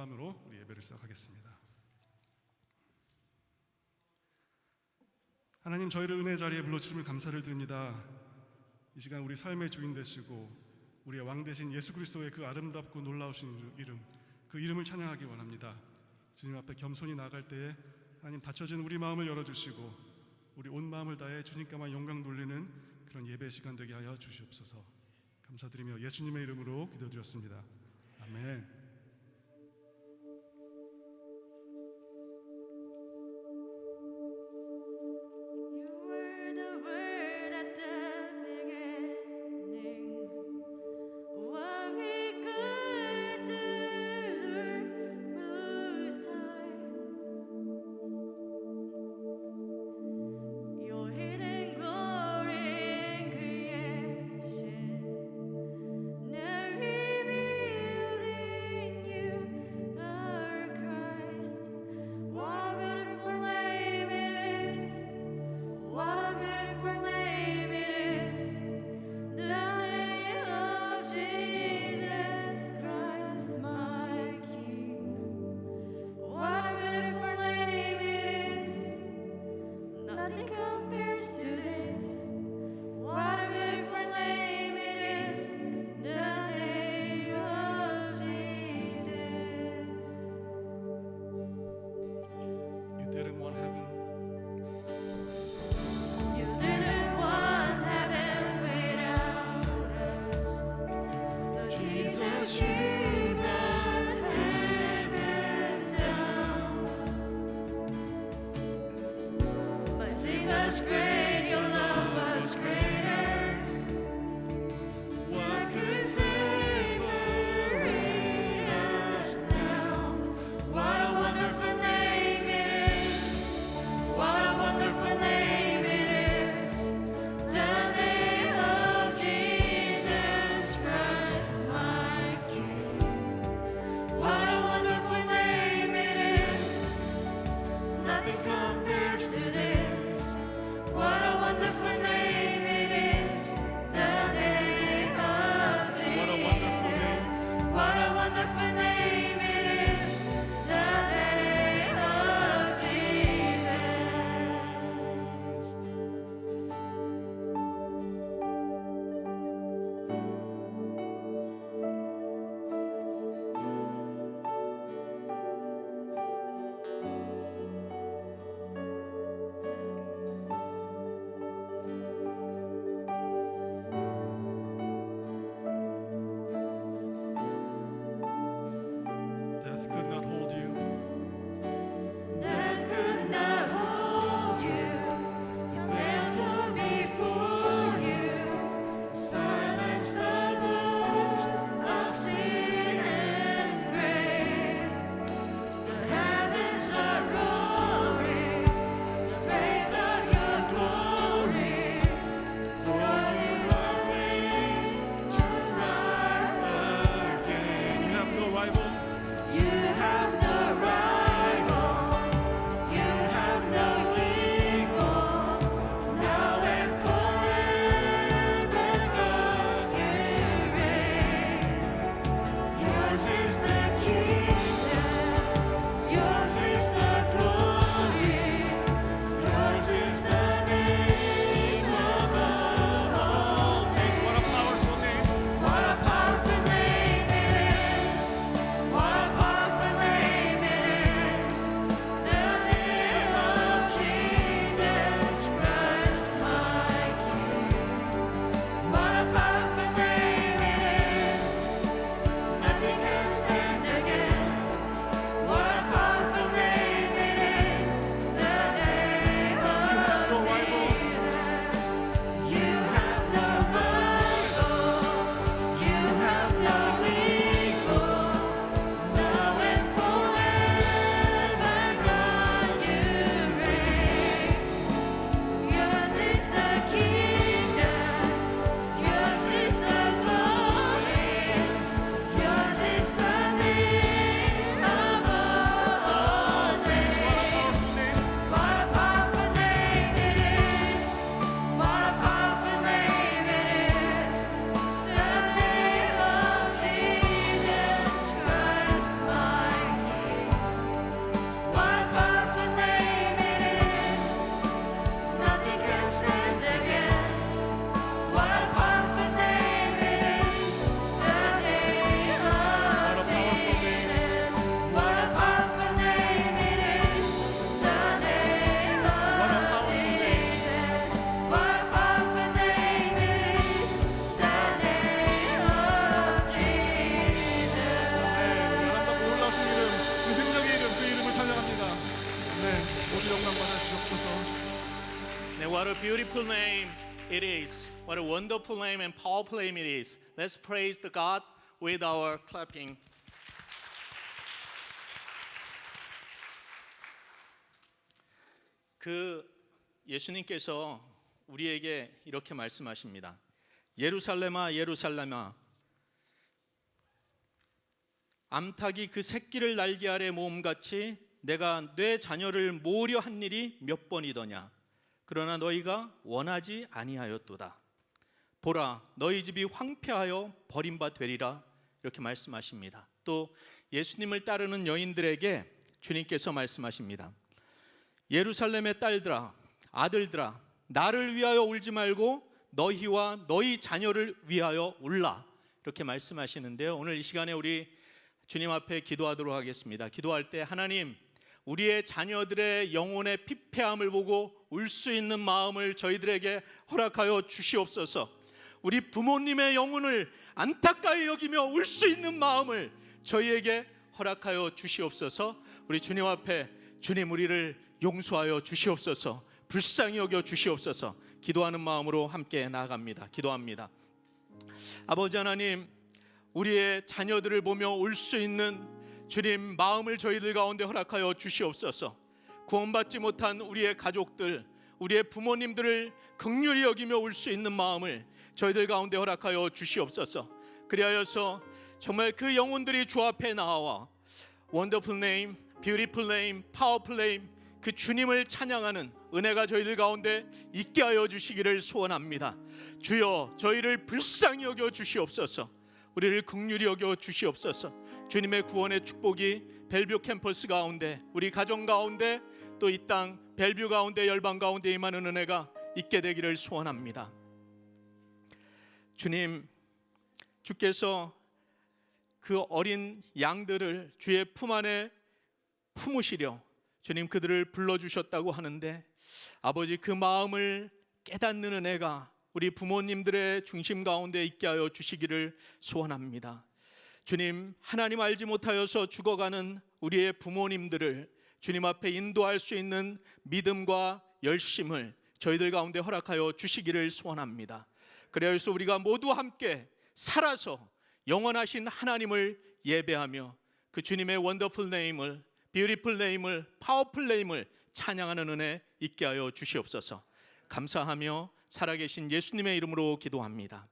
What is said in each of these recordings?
마음으로 우리 예배를 시작하겠습니다. 하나님, 저희를 은혜 자리에 불러주심을 감사를 드립니다. 이 시간 우리 삶의 주인 되시고 우리의 왕 되신 예수 그리스도의 그 아름답고 놀라우신 이름, 그 이름을 찬양하기 원합니다. 주님 앞에 겸손히 나아갈 때에 하나님, 닫혀진 우리 마음을 열어주시고 우리 온 마음을 다해 주님께만 영광 돌리는 그런 예배 시간 되게 하여 주시옵소서. 감사드리며 예수님의 이름으로 기도드렸습니다. 아멘. What And what a beautiful name it is. What a wonderful name and powerful name it is. Let's praise the God with our clapping. 예수님께서 우리에게 이렇게 말씀하십니다. 예루살렘아 예루살렘아 암탉이 그 새끼를 날개 아래 모음같이 내가 내 자녀를 모으려 한 일이 몇 번이더냐. 그러나 너희가 원하지 아니하였도다. 보라 너희 집이 황폐하여 버림바 되리라. 이렇게 말씀하십니다. 또 예수님을 따르는 여인들에게 주님께서 말씀하십니다. 예루살렘의 딸들아 아들들아 나를 위하여 울지 말고 너희와 너희 자녀를 위하여 울라. 이렇게 말씀하시는데요. 오늘 이 시간에 우리 주님 앞에 기도하도록 하겠습니다. 기도할 때 하나님 우리의 자녀들의 영혼의 피폐함을 보고 울 수 있는 마음을 저희들에게 허락하여 주시옵소서. 우리 부모님의 영혼을 안타까이 여기며 울 수 있는 마음을 저희에게 허락하여 주시옵소서. 우리 주님 앞에 주님 우리를 용서하여 주시옵소서. 불쌍히 여겨 주시옵소서. 기도하는 마음으로 함께 나아갑니다. 기도합니다. 아버지 하나님 우리의 자녀들을 보며 울 수 있는 주님 마음을 저희들 가운데 허락하여 주시옵소서. 구원받지 못한 우리의 가족들 우리의 부모님들을 긍휼히 여기며 울 수 있는 마음을 저희들 가운데 허락하여 주시옵소서. 그리하여서 정말 그 영혼들이 주 앞에 나와 원더풀 네임, 뷰티풀 네임, 파워풀 네임 그 주님을 찬양하는 은혜가 저희들 가운데 있게 하여 주시기를 소원합니다. 주여 저희를 불쌍히 여겨 주시옵소서. 우리를 긍휼히 여겨 주시옵소서. 주님의 구원의 축복이 벨뷰 캠퍼스 가운데 우리 가정 가운데 또 이 땅 벨뷰 가운데 열방 가운데 임하는 은혜가 있게 되기를 소원합니다. 주님 주께서 그 어린 양들을 주의 품 안에 품으시려 주님 그들을 불러주셨다고 하는데 아버지 그 마음을 깨닫는 은혜가 우리 부모님들의 중심 가운데 있게 하여 주시기를 소원합니다. 주님 하나님 알지 못하여서 죽어가는 우리의 부모님들을 주님 앞에 인도할 수 있는 믿음과 열심을 저희들 가운데 허락하여 주시기를 소원합니다. 그래서 우리가 모두 함께 살아서 영원하신 하나님을 예배하며 그 주님의 원더풀 네임을 뷰티풀 네임을 파워풀 네임을 찬양하는 은혜 있게 하여 주시옵소서. 감사하며 살아계신 예수님의 이름으로 기도합니다.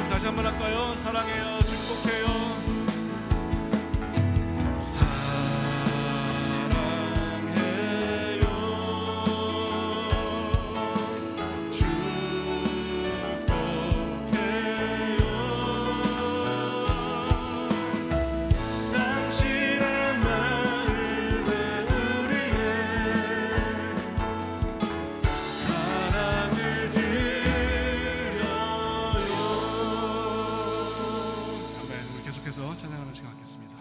다시 한번 할까요? 사랑해요, 축복해요. 사랑해요, 축복해요. 당신의 마음에 우리의 사랑을 계속해서 찬양하는 시간 갖겠습니다.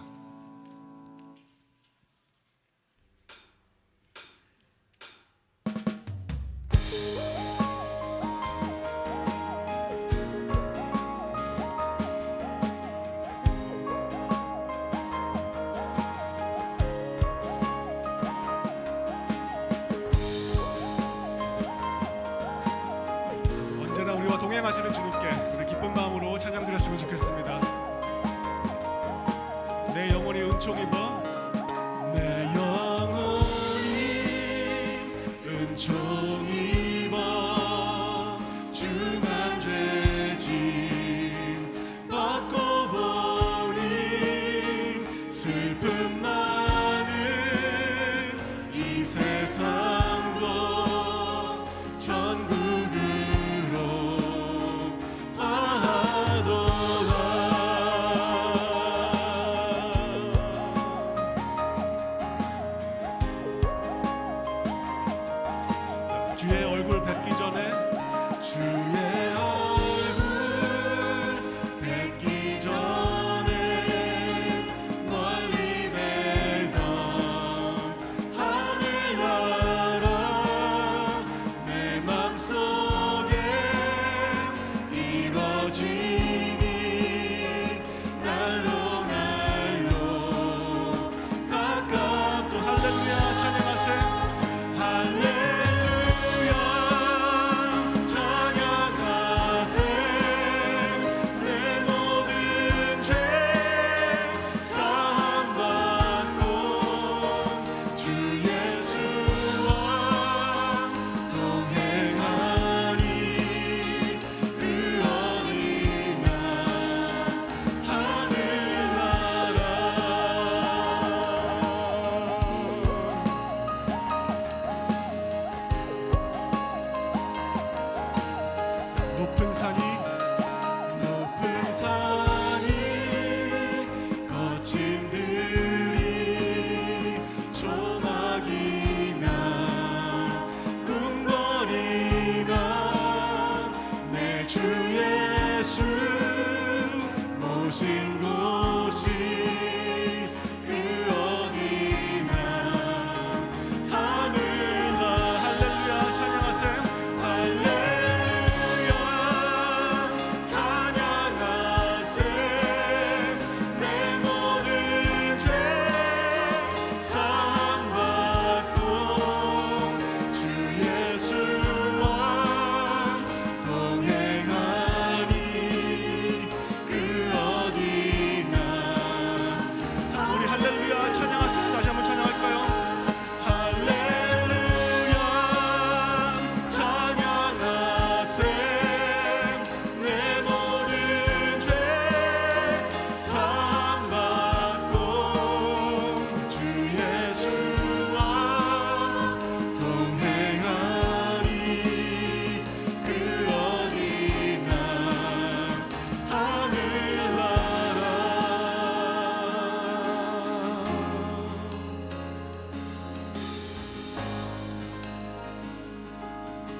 언제나 우리와 동행하시는 주님께 우리 기쁜 마음으로 찬양 드렸으면 좋겠습니다. 내 영혼이 은총 입어 내 영혼이 은총 입어 중한 죄짐 벗고 보니 슬픔 많은 이 세상도 천국으로 화하도다. 주의 얼굴 뵙기 전에 높은 산이 거친 들이 조막이나 궁궐이나 내 주 예수 모신 곳이 그 어디나 하늘나 할렐루야 찬양하세요. 할렐루야 찬양하세 내 모든 죄 사함받고 주 예수와 동행하니 그 어디나 우리 할렐루야 찬양하세요. 다시 한번 찬양할까요? 할렐루야 찬양하세 내 모든 죄 사함받고 주 예수와 동행하니 그 어디나 하늘나라.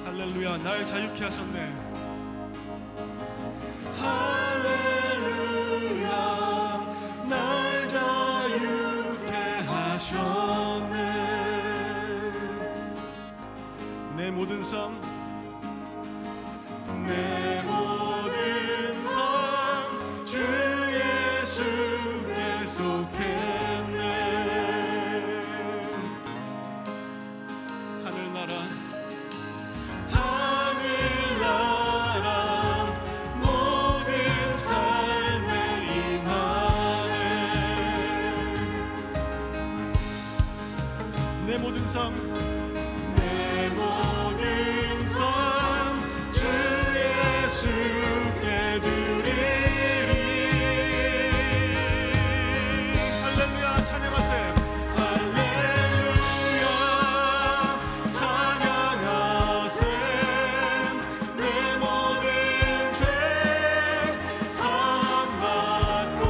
할렐루야 날 자유케 하셨네. 할렐루야 날 자유케 하셨네. 내 모든 삶 내 모든 삶 주 예수께 속했네. 하늘나라 하늘나라 모든 삶에 임하네. 내 모든 삶 내 모든 삶 주 예수께 드리리. 할렐루야 찬양하세요. 할렐루야 찬양하세 내 모든 죄 사함받고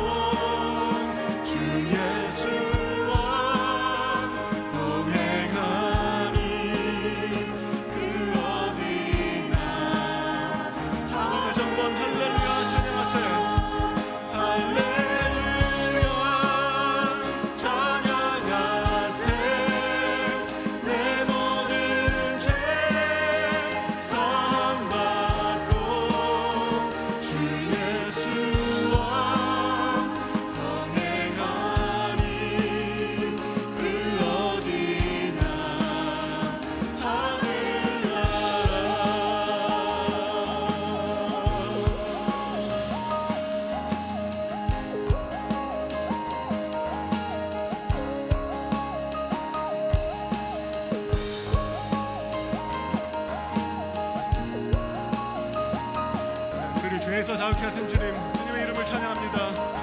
주 예수와 동행하니 그 어디나 다시 한번 할렐루야 찬양하세요. 할렐루야 찬양하세 내 모든 죄 사함받고 주 예수와 동행하니 그 어디나 하늘나라. 우리를 죄에서 자유케 하신 주님, 주님의 이름을 찬양합니다.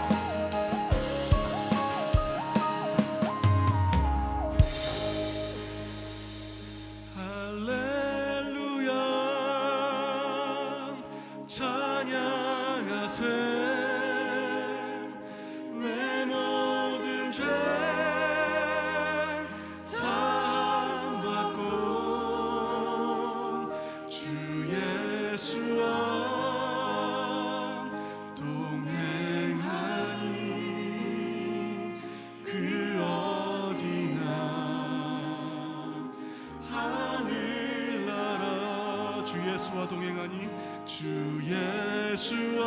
할렐루야 찬양하세 내 모든 죄 사함받고 주 예수와 동행하니 그 어디나 하늘나라. 주 예수와 동행하니 주 예수와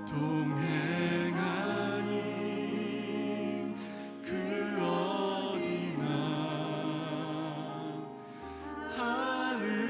동행하니 그 어디나 하늘나라.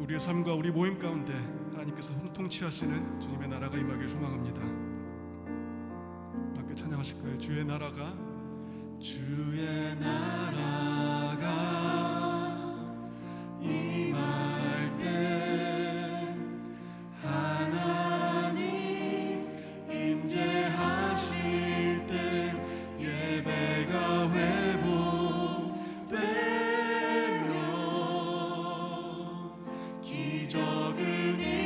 우리의 삶과 우리 모임 가운데 하나님께서 통치하시는 주님의 나라가 임하길 소망합니다. 함께 찬양하실 거예요. 주의 나라가 임할 때 하나님 임재하실 때 예배가 회복되면 기적은 일어나네.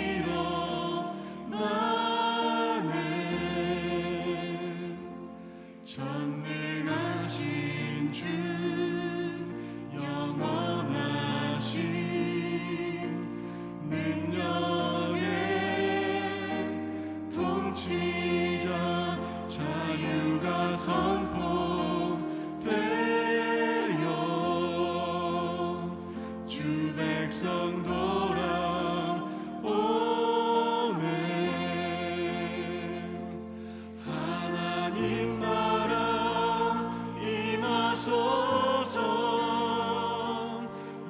전능하신 주 영원하신 능력의 통치자 자유가 선포되어 주 백성 돌아오네. 하나님 나라 임하소서.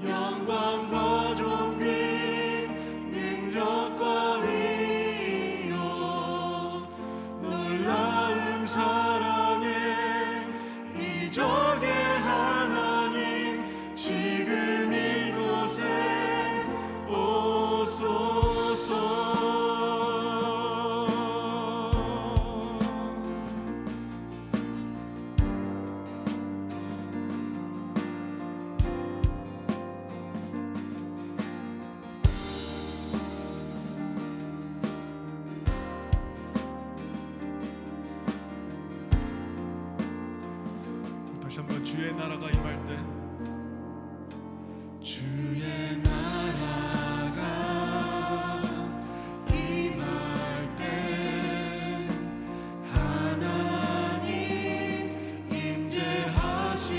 영광과 존귀 능력과 위엄 놀라운 사랑의 이적의 하나님 지금 이곳에 오소서. 다시 한번 주의 나라가 임할 때 주의 나라가 임할 때 하나님 임재하실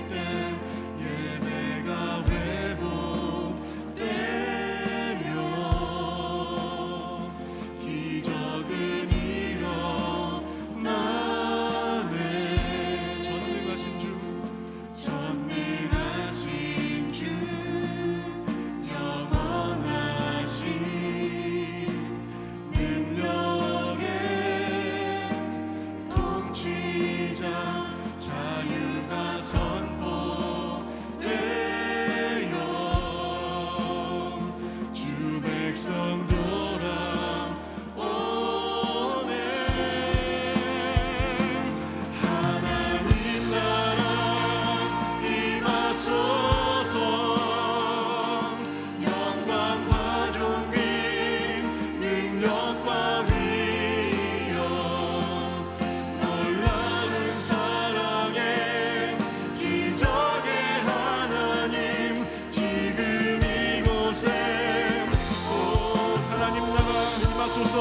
때 예배가 회복되면 기적은 일어나네. 전능하신 주 영원하신 능력의 통치자 자유가 선포되어 주 백성 돌아오네. 하나님 나라 임하소서. 영광과 존귀 능력과 위엄 놀라운 사랑의 기적의 하나님 지금 이곳에 하나님 나라 임하소서.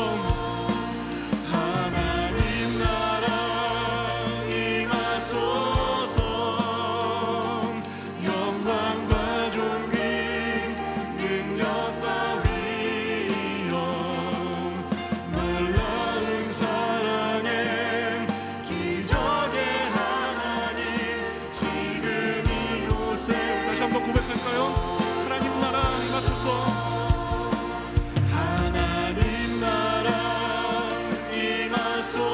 하나님 나라 임하소서. 영광과 존귀 능력과 위엄 놀라운 사랑의 기적의 하나님 지금 이곳에 다시 한번 고백할까요? 하나님 나라 임하소서. 하나님 나라 임하소서.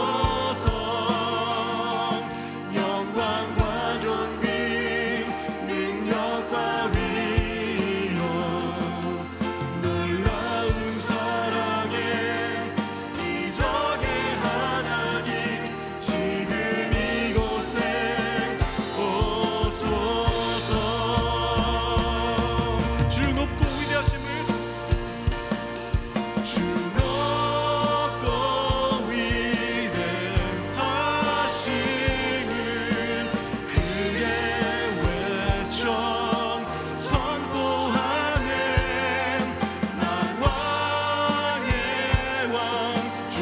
영광과 존귀 능력과 위엄 놀라운 사랑의 기적의 하나님 지금 이곳에 오소서. 주 높고 위대하심을 주 높고 위대하심을 크게 외쳐 선포하네. 만왕의 왕 주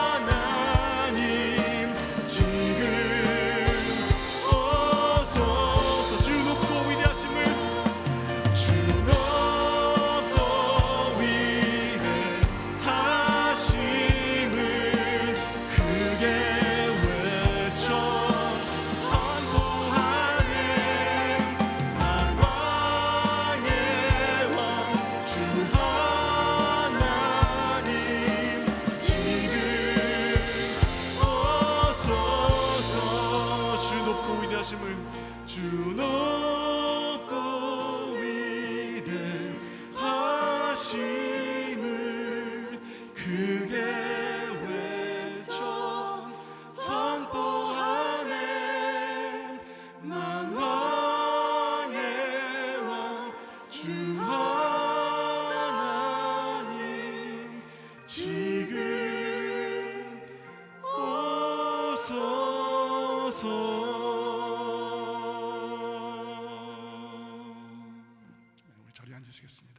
하나님 지금 오소서. 주 높고 위대하심을 주 높고 위대하심을 크게 외쳐 선포하네 만왕의 왕 주 하나님 지금 오소서. 우리 자리에 앉으시겠습니다.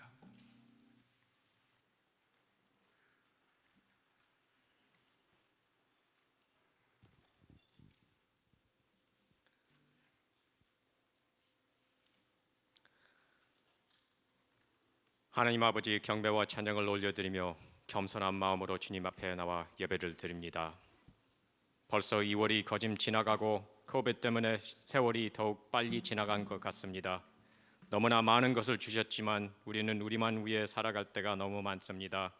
하나님 아버지, 경배와 찬양을 올려드리며 겸손한 마음으로 주님 앞에 나와 예배를 드립니다. 벌써 2월이 거짐 지나가고 코비드 때문에 세월이 더욱 빨리 지나간 것 같습니다. 너무나 많은 것을 주셨지만 우리는 우리만 위해 살아갈 때가 너무 많습니다.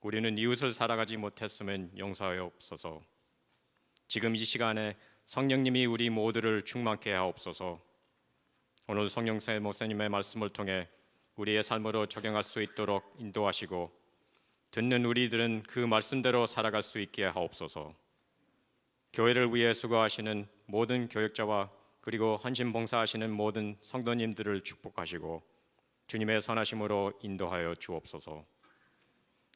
우리는 이웃을 살아가지 못했으면 용서하옵소서. 지금 이 시간에 성령님이 우리 모두를 충만케 하옵소서. 오늘 성령세 목사님의 말씀을 통해 우리의 삶으로 적용할 수 있도록 인도하시고 듣는 우리들은 그 말씀대로 살아갈 수 있게 하옵소서. 교회를 위해 수고하시는 모든 교역자와 그리고 헌신 봉사하시는 모든 성도님들을 축복하시고 주님의 선하심으로 인도하여 주옵소서.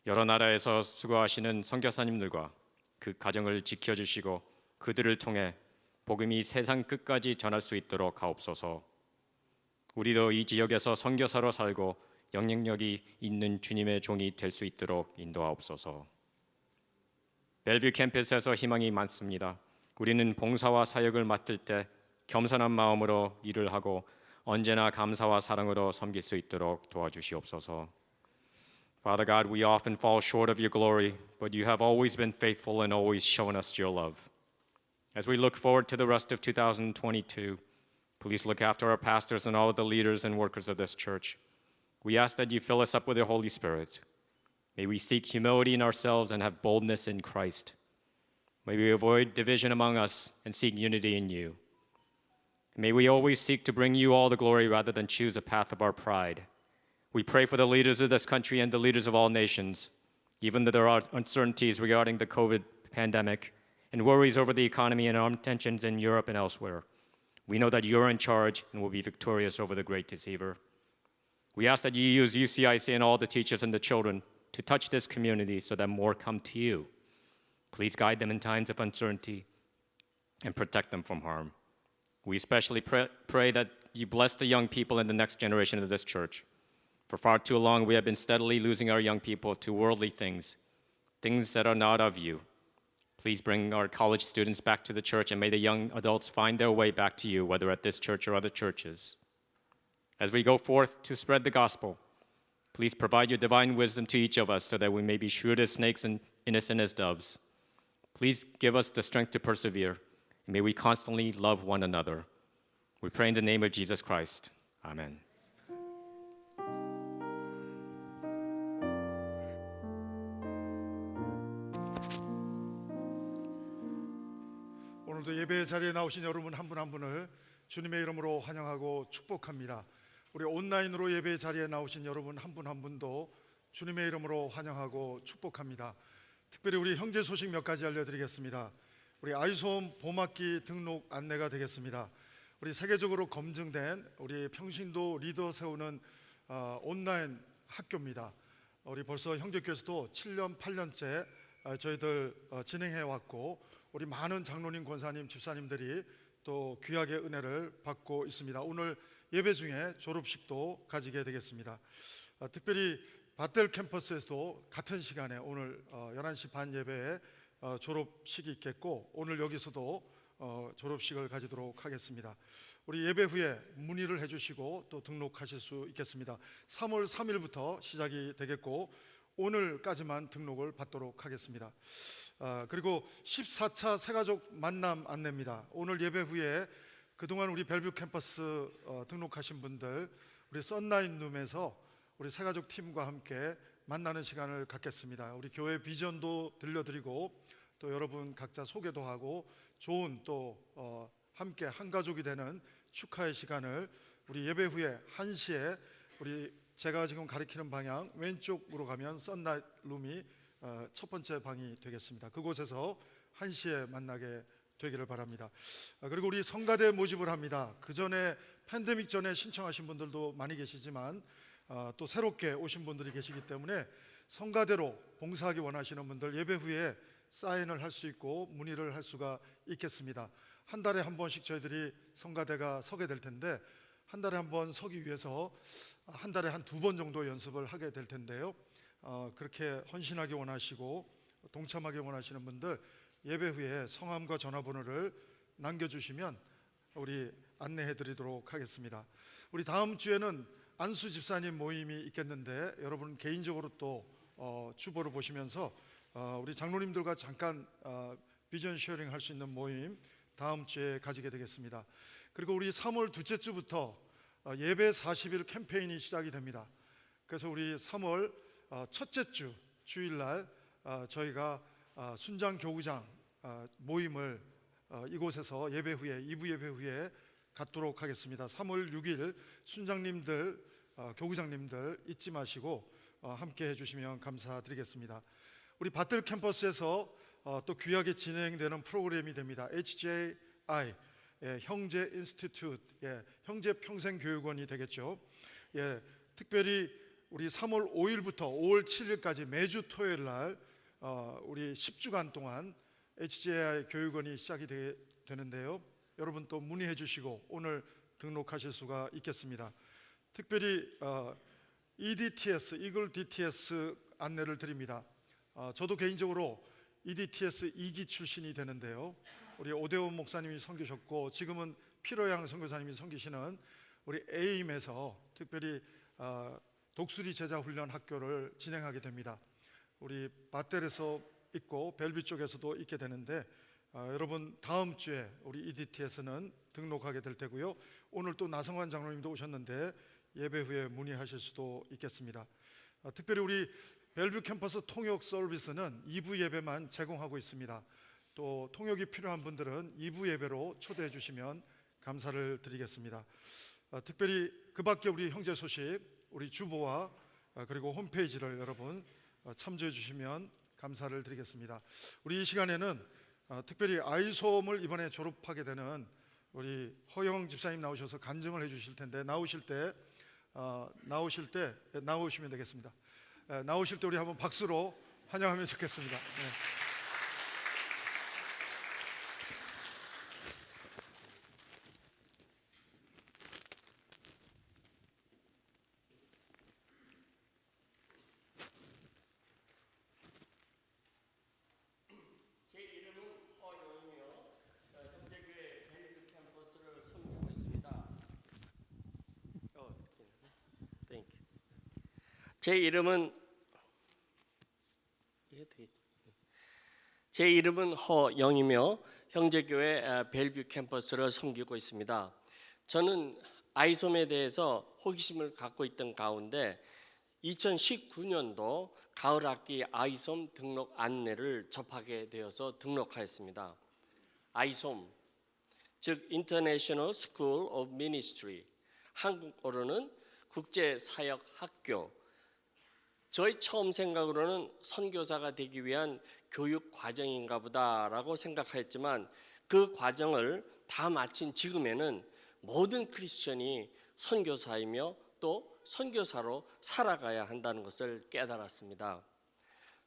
여러 나라에서 수고하시는 선교사님들과 그 가정을 지켜주시고 그들을 통해 복음이 세상 끝까지 전할 수 있도록 하옵소서. 우리도 이 지역에서 선교사로 살고 영향력이 있는 주님의 종이 될 수 있도록 인도하옵소서. 벨뷰 캠퍼스에서 희망이 많습니다. 우리는 봉사와 사역을 맡을 때 겸손한 마음으로 일을 하고 언제나 감사와 사랑으로 섬길 수 있도록 도와주시옵소서. Father God, we often fall short of your glory, but you have always been faithful and always shown us your love. As we look forward to the rest of 2022, please look after our pastors and all of the leaders and workers of this church. We ask that you fill us up with your Holy Spirit. May we seek humility in ourselves and have boldness in Christ. May we avoid division among us and seek unity in you. May we always seek to bring you all the glory rather than choose a path of our pride. We pray for the leaders of this country and the leaders of all nations, even though there are uncertainties regarding the COVID pandemic and worries over the economy and armed tensions in Europe and elsewhere. We know that you're in charge and will be victorious over the great deceiver. We ask that you use UCIC and all the teachers and the children to touch this community so that more come to you. Please guide them in times of uncertainty and protect them from harm. We especially pray that you bless the young people in the next generation of this church. For far too long, we have been steadily losing our young people to worldly things, things that are not of you. Please bring our college students back to the church, and may the young adults find their way back to you, whether at this church or other churches. As we go forth to spread the gospel, please provide your divine wisdom to each of us so that we may be shrewd as snakes and innocent as doves. Please give us the strength to persevere, and may we constantly love one another. We pray in the name of Jesus Christ. Amen. 오늘도 예배 자리에 나오신 여러분 한 분 한 분을 주님의 이름으로 환영하고 축복합니다. 우리 온라인으로 예배 자리에 나오신 여러분 한 분 한 분도 주님의 이름으로 환영하고 축복합니다. 특별히 우리 형제 소식 몇 가지 알려드리겠습니다. 우리 아이솜 봄학기 등록 안내가 되겠습니다. 우리 세계적으로 검증된 우리 평신도 리더 세우는 온라인 학교입니다. 우리 벌써 형제교회에서도 7년 8년째 저희들 진행해 왔고 우리 많은 장로님, 권사님, 집사님들이 또 귀하게 은혜를 받고 있습니다. 오늘 예배 중에 졸업식도 가지게 되겠습니다. 특별히 바텔 캠퍼스에서도 같은 시간에 오늘 11시 반 예배에 졸업식이 있겠고 오늘 여기서도 졸업식을 가지도록 하겠습니다. 우리 예배 후에 문의를 해주시고 또 등록하실 수 있겠습니다. 3월 3일부터 시작이 되겠고 오늘까지만 등록을 받도록 하겠습니다. 그리고 14차 새가족 만남 안내입니다. 오늘 예배 후에 그동안 우리 벨뷰 캠퍼스 등록하신 분들 우리 썬라인룸에서 우리 새가족 팀과 함께 만나는 시간을 갖겠습니다. 우리 교회 비전도 들려드리고 또 여러분 각자 소개도 하고 좋은 또 함께 한 가족이 되는 축하의 시간을 우리 예배 후에 1시에 우리 제가 지금 가리키는 방향 왼쪽으로 가면 썬라인룸이 첫 번째 방이 되겠습니다. 그곳에서 1시에 만나게 되기를 바랍니다. 그리고 우리 성가대 모집을 합니다. 그 전에 팬데믹 전에 신청하신 분들도 많이 계시지만 또 새롭게 오신 분들이 계시기 때문에 성가대로 봉사하기 원하시는 분들 예배 후에 사인을 할 수 있고 문의를 할 수가 있겠습니다. 한 달에 한 번씩 저희들이 성가대가 서게 될 텐데 한 달에 한 번 서기 위해서 한 달에 한 2번 정도 연습을 하게 될 텐데요. 그렇게 헌신하기 원하시고 동참하기 원하시는 분들 예배 후에 성함과 전화번호를 남겨주시면 우리 안내해 드리도록 하겠습니다. 우리 다음 주에는 안수 집사님 모임이 있겠는데 여러분 개인적으로 또 주보를 보시면서 우리 장로님들과 잠깐 비전 쉐어링 할 수 있는 모임 다음 주에 가지게 되겠습니다. 그리고 우리 3월 둘째 주부터 예배 40일 캠페인이 시작이 됩니다. 그래서 우리 3월 첫째 주 주일날 저희가 순장 교구장 모임을 이곳에서 예배 후에 2부 예배 후에 갖도록 하겠습니다. 3월 6일 순장님들 교구장님들 잊지 마시고 함께 해주시면 감사드리겠습니다. 우리 밭들 캠퍼스에서 또 귀하게 진행되는 프로그램이 됩니다. HJI 형제 인스티튜트 형제 평생교육원이 되겠죠. 특별히 우리 3월 5일부터 5월 7일까지 매주 토요일 날 우리 10주간 동안 HJI 교육원이 시작이 되는데요. 여러분 또 문의해 주시고 오늘 등록하실 수가 있겠습니다. 특별히 EDTS, 이글 DTS 안내를 드립니다. 저도 개인적으로 EDTS 2기 출신이 되는데요. 우리 오대원 목사님이 섬기셨고 지금은 피로양 선교사님이 섬기시는 우리 에임에서 특별히 독수리 제자 훈련 학교를 진행하게 됩니다. 우리 밧델에서 있고 벨뷰 쪽에서도 있게 되는데 여러분 다음 주에 우리 EDTS는 등록하게 될 테고요. 오늘 또 나성환 장로님도 오셨는데 예배 후에 문의하실 수도 있겠습니다. 특별히 우리 벨뷰 캠퍼스 통역 서비스는 2부 예배만 제공하고 있습니다. 또 통역이 필요한 분들은 2부 예배로 초대해 주시면 감사를 드리겠습니다. 특별히 그 밖에 우리 형제 소식 우리 주보와 그리고 홈페이지를 여러분 참조해 주시면 감사를 드리겠습니다. 우리 이 시간에는 특별히 아이솜을 이번에 졸업하게 되는 우리 허영 집사님 나오셔서 간증을 해 주실 텐데 나오실 때 나오시면 되겠습니다. 나오실 때 우리 한번 박수로 환영하면 좋겠습니다. 제 이름은 허영이며 형제교회 벨뷰 캠퍼스를 섬기고 있습니다. 제 이름은 허영이며 형제교회 벨뷰 캠퍼스를 섬기고 있습니다. 저는 아이솜에 대해서 호기심을 갖고 있던 가운데 2019년도 가을 학기 아이솜 등록 안내를 접하게 되어서 등록하였습니다. 아이솜, 즉 International School of Ministry, 한국어로는 국제사역학교. 저희 처음 생각으로는 선교사가 되기 위한 교육 과정인가 보다라고 생각하였지만 그 과정을 다 마친 지금에는 모든 크리스천이 선교사이며 또 선교사로 살아가야 한다는 것을 깨달았습니다.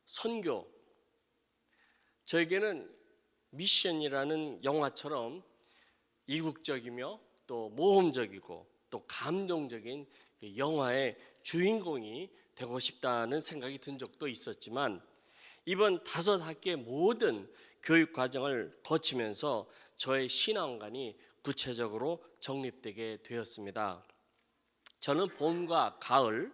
선교, 저에게는 미션이라는 영화처럼 이국적이며 또 모험적이고 또 감동적인 영화의 주인공이 되고 싶다는 생각이 든 적도 있었지만 이번 5학기의 모든 교육 과정을 거치면서 저의 신앙관이 구체적으로 정립되게 되었습니다. 저는 봄과 가을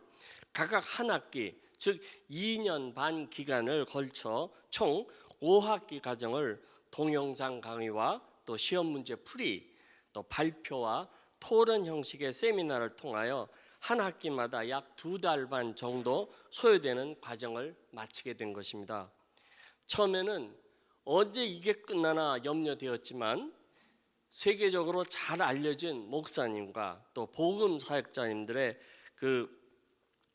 각각 한 학기, 즉 2년 반 기간을 걸쳐 총 5학기 과정을 동영상 강의와 또 시험 문제 풀이, 또 발표와 토론 형식의 세미나를 통하여 한 학기마다 약 2달 반 정도 소요되는 과정을 마치게 된 것입니다. 처음에는 언제 이게 끝나나 염려되었지만 세계적으로 잘 알려진 목사님과 또 복음 사역자님들의 그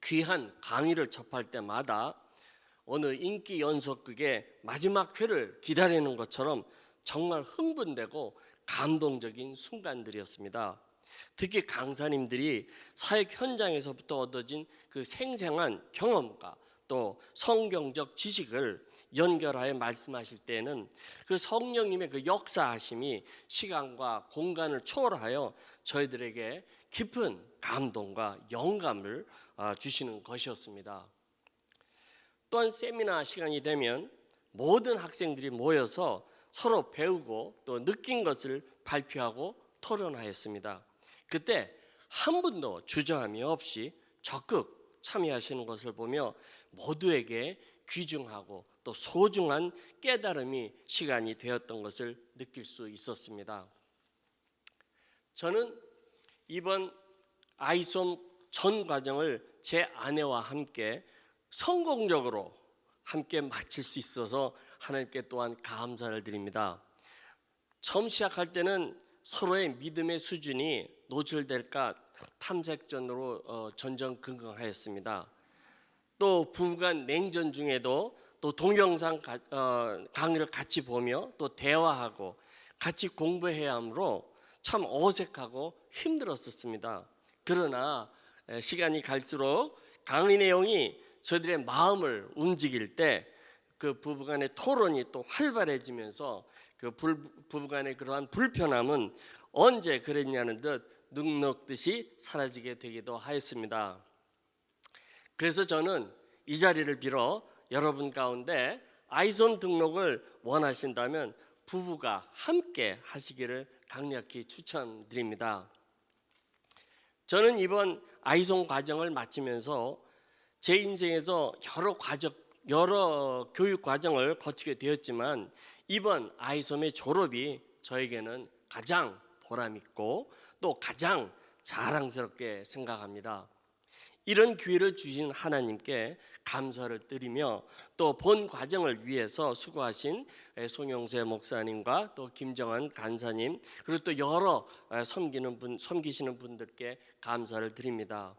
귀한 강의를 접할 때마다 어느 인기 연속극의 마지막 회를 기다리는 것처럼 정말 흥분되고 감동적인 순간들이었습니다. 특히 강사님들이 사역 현장에서부터 얻어진 그 생생한 경험과 또 성경적 지식을 연결하여 말씀하실 때에는 그 성령님의 그 역사하심이 시간과 공간을 초월하여 저희들에게 깊은 감동과 영감을 주시는 것이었습니다. 또한 세미나 시간이 되면 모든 학생들이 모여서 서로 배우고 또 느낀 것을 발표하고 토론하였습니다. 그때 한 분도 주저함이 없이 적극 참여하시는 것을 보며 모두에게 귀중하고 또 소중한 깨달음이 시간이 되었던 것을 느낄 수 있었습니다. 저는 이번 아이손 전 과정을 제 아내와 함께 성공적으로 함께 마칠 수 있어서 하나님께 또한 감사를 드립니다. 처음 시작할 때는 서로의 믿음의 수준이 노출될까 탐색전으로 전전긍긍하였습니다. 또 부부간 냉전 중에도 또 동영상 강의를 같이 보며 또 대화하고 같이 공부해야 하므로 참 어색하고 힘들었었습니다. 그러나 시간이 갈수록 강의 내용이 저희들의 마음을 움직일 때 그 부부간의 토론이 또 활발해지면서 그 부부간의 그러한 불편함은 언제 그랬냐는 듯 눅눅듯이 사라지게 되기도 하였습니다. 그래서 저는 이 자리를 빌어 여러분 가운데 아이손 등록을 원하신다면 부부가 함께 하시기를 강력히 추천드립니다. 저는 이번 아이손 과정을 마치면서 제 인생에서 여러 교육 과정을 거치게 되었지만 이번 아이솜의 졸업이 저에게는 가장 보람있고 또 가장 자랑스럽게 생각합니다. 이런 기회를 주신 하나님께 감사를 드리며 또 본 과정을 위해서 수고하신 송영세 목사님과 또 김정환 간사님 그리고 또 여러 섬기시는 분들께 감사를 드립니다.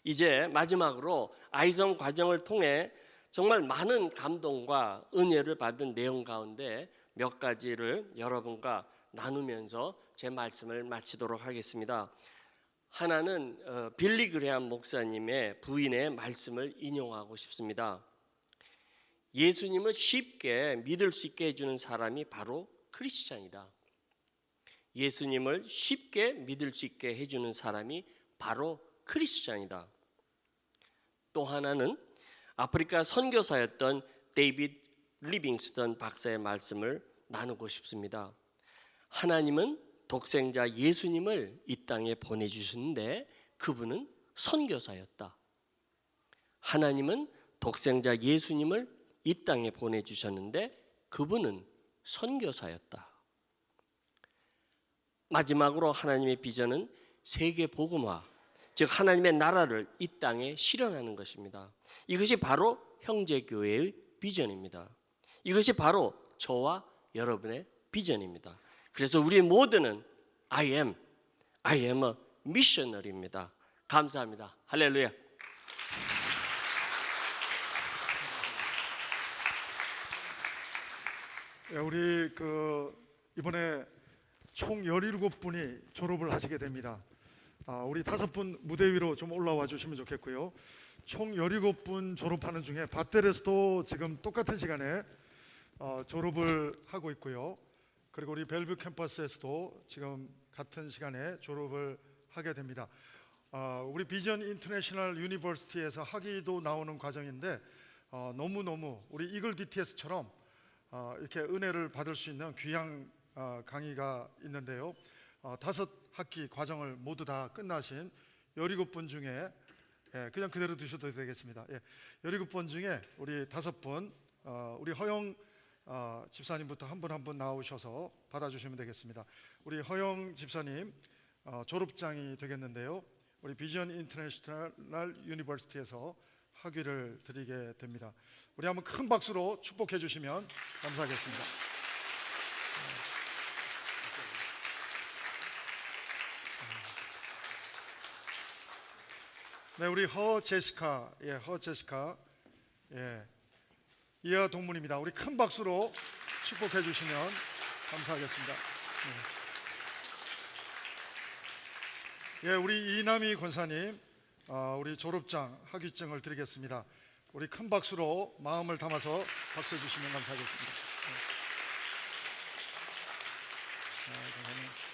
이제 마지막으로 아이솜 과정을 통해 정말 많은 감동과 은혜를 받은 내용 가운데 몇 가지를 여러분과 나누면서 제 말씀을 마치도록 하겠습니다. 하나는 빌리 그레함 목사님의 부인의 말씀을 인용하고 싶습니다. 예수님을 쉽게 믿을 수 있게 해주는 사람이 바로 크리스찬이다. 예수님을 쉽게 믿을 수 있게 해주는 사람이 바로 크리스찬이다. 또 하나는 아프리카 선교사였던 데이비드 리빙스턴 박사의 말씀을 나누고 싶습니다. 하나님은 독생자 예수님을 이 땅에 보내주셨는데 그분은 선교사였다. 하나님은 독생자 예수님을 이 땅에 보내주셨는데 그분은 선교사였다. 마지막으로 하나님의 비전은 세계 복음화, 즉 하나님의 나라를 이 땅에 실현하는 것입니다. 이것이 바로 형제교회의 비전입니다. 이것이 바로 저와 여러분의 비전입니다. 그래서 우리 모두는 I am a missionary입니다. 감사합니다. 할렐루야. 우리 이번에 총 17분이 졸업을 하시게 됩니다. 우리 5분 무대 위로 좀 올라와 주시면 좋겠고요. 총 17분 졸업하는 중에 밧델에서도 지금 똑같은 시간에 졸업을 하고 있고요. 그리고 우리 벨뷰 캠퍼스에서도 지금 같은 시간에 졸업을 하게 됩니다. 우리 비전 인터내셔널 유니버시티에서 학위도 나오는 과정인데 너무너무 우리 이글 DTS처럼 이렇게 은혜를 받을 수 있는 귀한 강의가 있는데요. 5학기 과정을 모두 다 끝나신 17분 중에 그냥 그대로 두셔도 되겠습니다. 17분 중에 우리 5분 우리 허영 집사님부터 한 분 나오셔서 받아주시면 되겠습니다. 우리 허영 집사님 졸업장이 되겠는데요. 우리 비전 인터내셔널 유니버시티에서 학위를 드리게 됩니다. 우리 한번 큰 박수로 축복해 주시면 감사하겠습니다. 네, 우리 허 제시카, 이하 동문입니다. 우리 큰 박수로 축복해 주시면 감사하겠습니다. 네. 예, 우리 이남희 권사님, 우리 졸업장 학위증을 드리겠습니다. 우리 큰 박수로 마음을 담아서 박수 주시면 감사하겠습니다.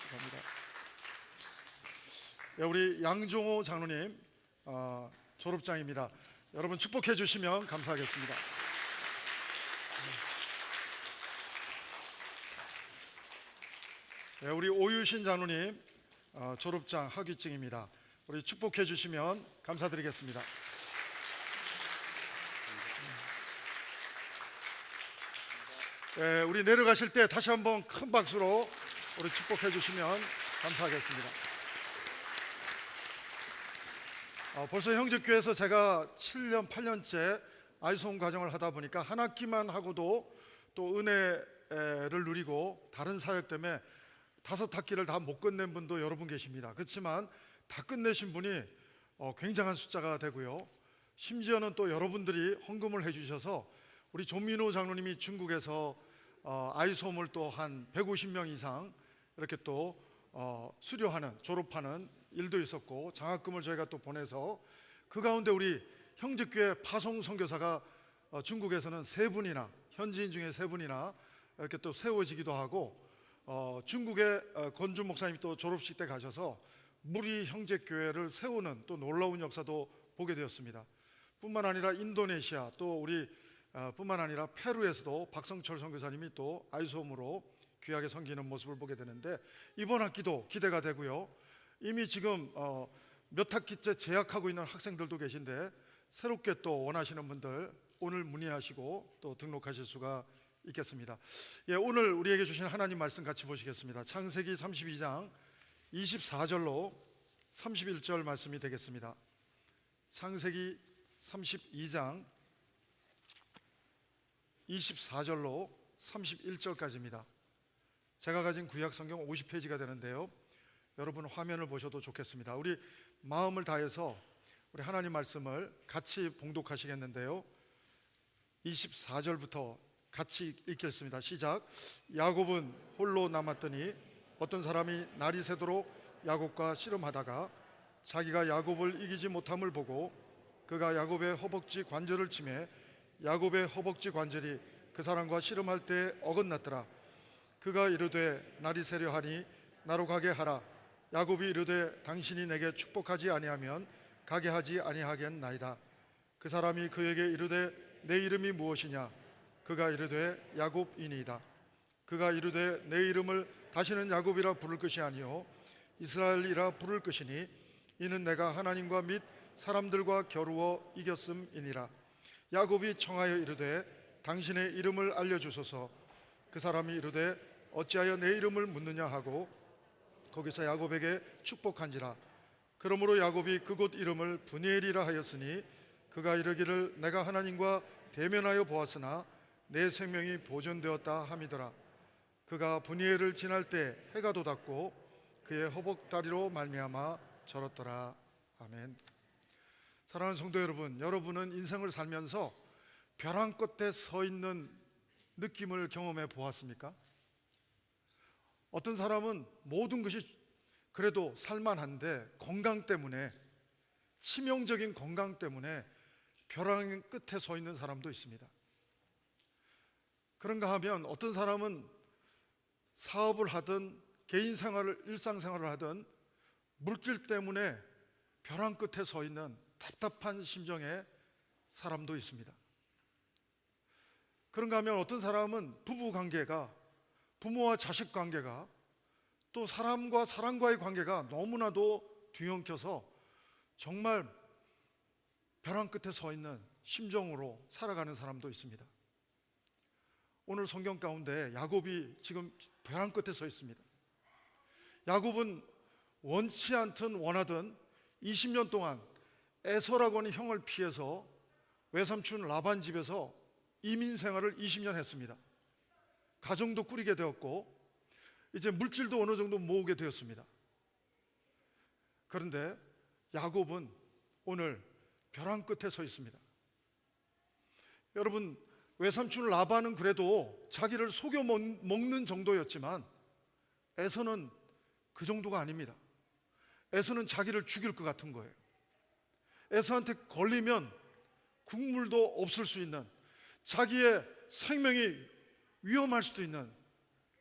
감사합니다. 예, 우리 양종호 장로님, 졸업장입니다. 여러분 축복해 주시면 감사하겠습니다. 예, 우리 오유신 장로님, 졸업장 학위증입니다. 우리 축복해 주시면 감사드리겠습니다. 예, 우리 내려가실 때 다시 한번 큰 박수로 우리 축복해 주시면 감사하겠습니다. 벌써 형제교회에서 제가 7년, 8년째 아이송 과정을 하다 보니까 한 학기만 하고도 또 은혜를 누리고 다른 사역 때문에 5학기를 다 못 끝낸 분도 여러 분 계십니다. 그렇지만 다 끝내신 분이 굉장한 숫자가 되고요. 심지어는 또 여러분들이 헌금을 해주셔서 우리 존민호 장로님이 중국에서 아이솜을 또 한 150명 이상 이렇게 또 수료하는, 졸업하는 일도 있었고, 장학금을 저희가 또 보내서 그 가운데 우리 형제교회 파송 선교사가 중국에서는 3분이나, 현지인 중에 3분이나 이렇게 또 세워지기도 하고, 중국의 권준 목사님이 또 졸업식 때 가셔서 무리 형제교회를 세우는 또 놀라운 역사도 보게 되었습니다. 뿐만 아니라 인도네시아, 또 우리 뿐만 아니라 페루에서도 박성철 선교사님이 또 아이솜으로 귀하게 섬기는 모습을 보게 되는데, 이번 학기도 기대가 되고요. 이미 지금 몇 학기째 재학하고 있는 학생들도 계신데, 새롭게 또 원하시는 분들 오늘 문의하시고 또 등록하실 수가 있겠습니다. 예, 오늘 우리에게 주신 하나님 말씀 같이 보시겠습니다. 창세기 32장 24절로 31절 말씀이 되겠습니다. 창세기 32장 24절로 31절까지입니다. 제가 가진 구약 성경 50페이지가 되는데요. 여러분 화면을 보셔도 좋겠습니다. 우리 마음을 다해서 우리 하나님 말씀을 같이 봉독하시겠는데요. 24절부터 같이 읽겠습니다. 시작. 야곱은 홀로 남았더니 어떤 사람이 날이 새도록 야곱과 씨름하다가 자기가 야곱을 이기지 못함을 보고 그가 야곱의 허벅지 관절을 치매 야곱의 허벅지 관절이 그 사람과 씨름할 때 어긋났더라. 그가 이르되 날이 새려 하니 나로 가게 하라. 야곱이 이르되 당신이 내게 축복하지 아니하면 가게 하지 아니하겠나이다. 그 사람이 그에게 이르되 내 이름이 무엇이냐? 그가 이르되 야곱이니이다. 그가 이르되 내 이름을 다시는 야곱이라 부를 것이 아니요 이스라엘이라 부를 것이니 이는 내가 하나님과 및 사람들과 겨루어 이겼음이니라. 야곱이 청하여 이르되 당신의 이름을 알려주소서. 그 사람이 이르되 어찌하여 내 이름을 묻느냐 하고 거기서 야곱에게 축복한지라. 그러므로 야곱이 그곳 이름을 브니엘이라 하였으니 그가 이르기를 내가 하나님과 대면하여 보았으나 내 생명이 보존되었다 함이더라. 그가 브니엘을 지날 때 해가 돋았고 그의 허벅다리로 말미암아 절었더라. 아멘. 사랑하는 성도 여러분, 여러분은 인생을 살면서 벼랑 끝에 서 있는 느낌을 경험해 보았습니까? 어떤 사람은 모든 것이 그래도 살만한데 건강 때문에, 치명적인 건강 때문에 벼랑 끝에 서 있는 사람도 있습니다. 그런가 하면 어떤 사람은 사업을 하든 개인 생활을, 일상생활을 하든 물질 때문에 벼랑 끝에 서 있는 답답한 심정의 사람도 있습니다. 그런가 하면 어떤 사람은 부부 관계가, 부모와 자식 관계가, 또 사람과 사람과의 관계가 너무나도 뒤엉켜서 정말 벼랑 끝에 서 있는 심정으로 살아가는 사람도 있습니다. 오늘 성경 가운데 야곱이 지금 벼랑 끝에 서 있습니다. 야곱은 원치 않든 원하든 20년 동안 에서라고 하는 형을 피해서 외삼촌 라반 집에서 이민 생활을 20년 했습니다. 가정도 꾸리게 되었고 이제 물질도 어느 정도 모으게 되었습니다. 그런데 야곱은 오늘 벼랑 끝에 서 있습니다. 여러분, 외삼촌 라반은 그래도 자기를 속여 먹는 정도였지만 에서는 그 정도가 아닙니다. 에서는 자기를 죽일 것 같은 거예요. 에서한테 걸리면 국물도 없을 수 있는, 자기의 생명이 위험할 수도 있는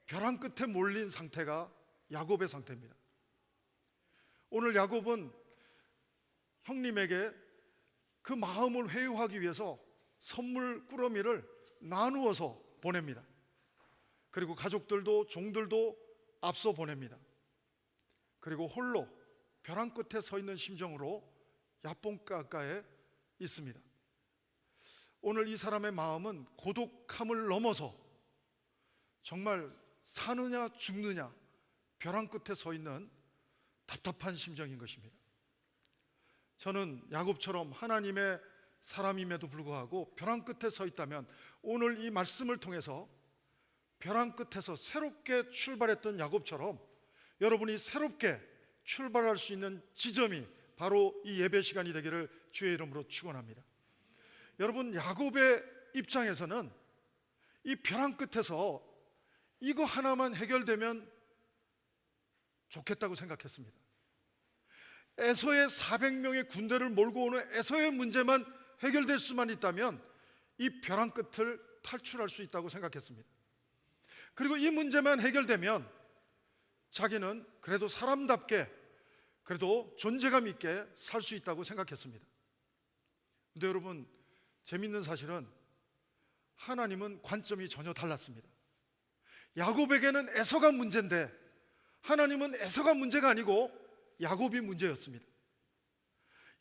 벼랑 끝에 몰린 상태가 야곱의 상태입니다. 오늘 야곱은 형님에게 그 마음을 회유하기 위해서 선물 꾸러미를 나누어서 보냅니다. 그리고 가족들도 종들도 앞서 보냅니다. 그리고 홀로 벼랑 끝에 서 있는 심정으로 야뽕가가에 있습니다. 오늘 이 사람의 마음은 고독함을 넘어서 정말 사느냐 죽느냐 벼랑 끝에 서 있는 답답한 심정인 것입니다. 저는 야곱처럼 하나님의 사람임에도 불구하고 벼랑 끝에 서 있다면 오늘 이 말씀을 통해서 벼랑 끝에서 새롭게 출발했던 야곱처럼 여러분이 새롭게 출발할 수 있는 지점이 바로 이 예배 시간이 되기를 주의 이름으로 축원합니다. 여러분, 야곱의 입장에서는 이 벼랑 끝에서 이거 하나만 해결되면 좋겠다고 생각했습니다. 에서의 400명의 군대를 몰고 오는 에서의 문제만 해결될 수만 있다면 이 벼랑 끝을 탈출할 수 있다고 생각했습니다. 그리고 이 문제만 해결되면 자기는 그래도 사람답게, 그래도 존재감 있게 살 수 있다고 생각했습니다. 근데 여러분, 재밌는 사실은 하나님은 관점이 전혀 달랐습니다. 야곱에게는 에서가 문제인데 하나님은 에서가 문제가 아니고 야곱이 문제였습니다.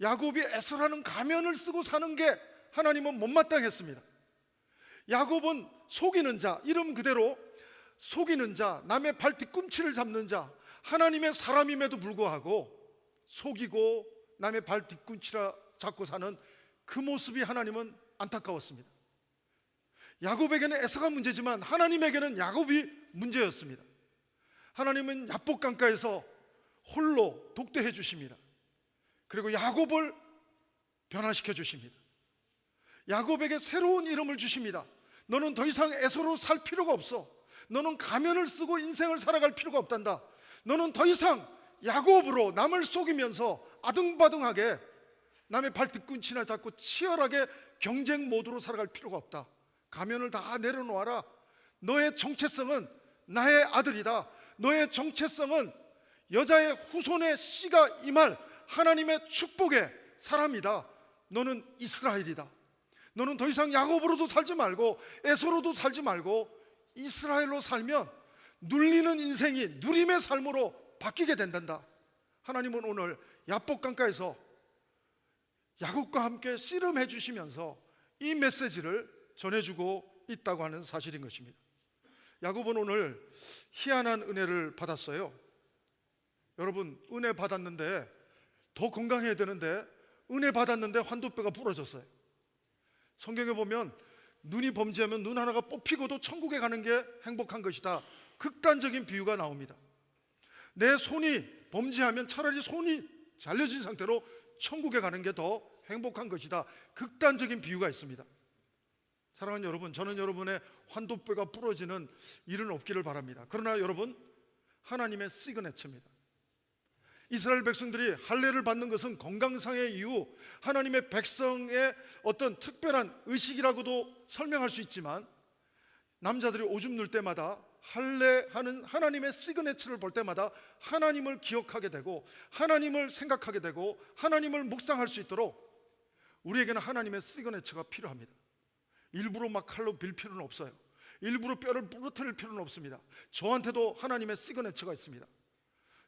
야곱이 에서라는 가면을 쓰고 사는 게 하나님은 못마땅했습니다. 야곱은 속이는 자, 이름 그대로 속이는 자, 남의 발 뒤꿈치를 잡는 자, 하나님의 사람임에도 불구하고 속이고 남의 발 뒤꿈치를 잡고 사는 그 모습이 하나님은 안타까웠습니다. 야곱에게는 에서가 문제지만 하나님에게는 야곱이 문제였습니다. 하나님은 야복강가에서 홀로 독대해 주십니다. 그리고 야곱을 변화시켜 주십니다. 야곱에게 새로운 이름을 주십니다. 너는 더 이상 에서로 살 필요가 없어. 너는 가면을 쓰고 인생을 살아갈 필요가 없단다. 너는 더 이상 야곱으로 남을 속이면서 아등바등하게 남의 발 뒤꿈치나 잡고 치열하게 경쟁 모드로 살아갈 필요가 없다. 가면을 다 내려놓아라. 너의 정체성은 나의 아들이다. 너의 정체성은 여자의 후손의 씨가 임할 하나님의 축복의 사람이다. 너는 이스라엘이다. 너는 더 이상 야곱으로도 살지 말고 에서로도 살지 말고 이스라엘로 살면 눌리는 인생이 누림의 삶으로 바뀌게 된단다. 하나님은 오늘 야복강가에서 야곱과 함께 씨름해 주시면서 이 메시지를 전해주고 있다고 하는 사실인 것입니다. 야곱은 오늘 희한한 은혜를 받았어요. 여러분, 은혜 받았는데 더 건강해야 되는데 은혜 받았는데 환도뼈가 부러졌어요. 성경에 보면 눈이 범죄하면 눈 하나가 뽑히고도 천국에 가는 게 행복한 것이다. 극단적인 비유가 나옵니다. 내 손이 범죄하면 차라리 손이 잘려진 상태로 천국에 가는 게 더 행복한 것이다. 극단적인 비유가 있습니다. 사랑하는 여러분, 저는 여러분의 환도뼈가 부러지는 일은 없기를 바랍니다. 그러나 여러분, 하나님의 시그네처입니다. 이스라엘 백성들이 할례를 받는 것은 건강상의 이유, 하나님의 백성의 어떤 특별한 의식이라고도 설명할 수 있지만 남자들이 오줌 눌 때마다 할례하는 하나님의 시그네처를 볼 때마다 하나님을 기억하게 되고 하나님을 생각하게 되고 하나님을 묵상할 수 있도록 우리에게는 하나님의 시그네처가 필요합니다. 일부러 막 칼로 빌 필요는 없어요. 일부러 뼈를 부러뜨릴 필요는 없습니다. 저한테도 하나님의 시그네처가 있습니다.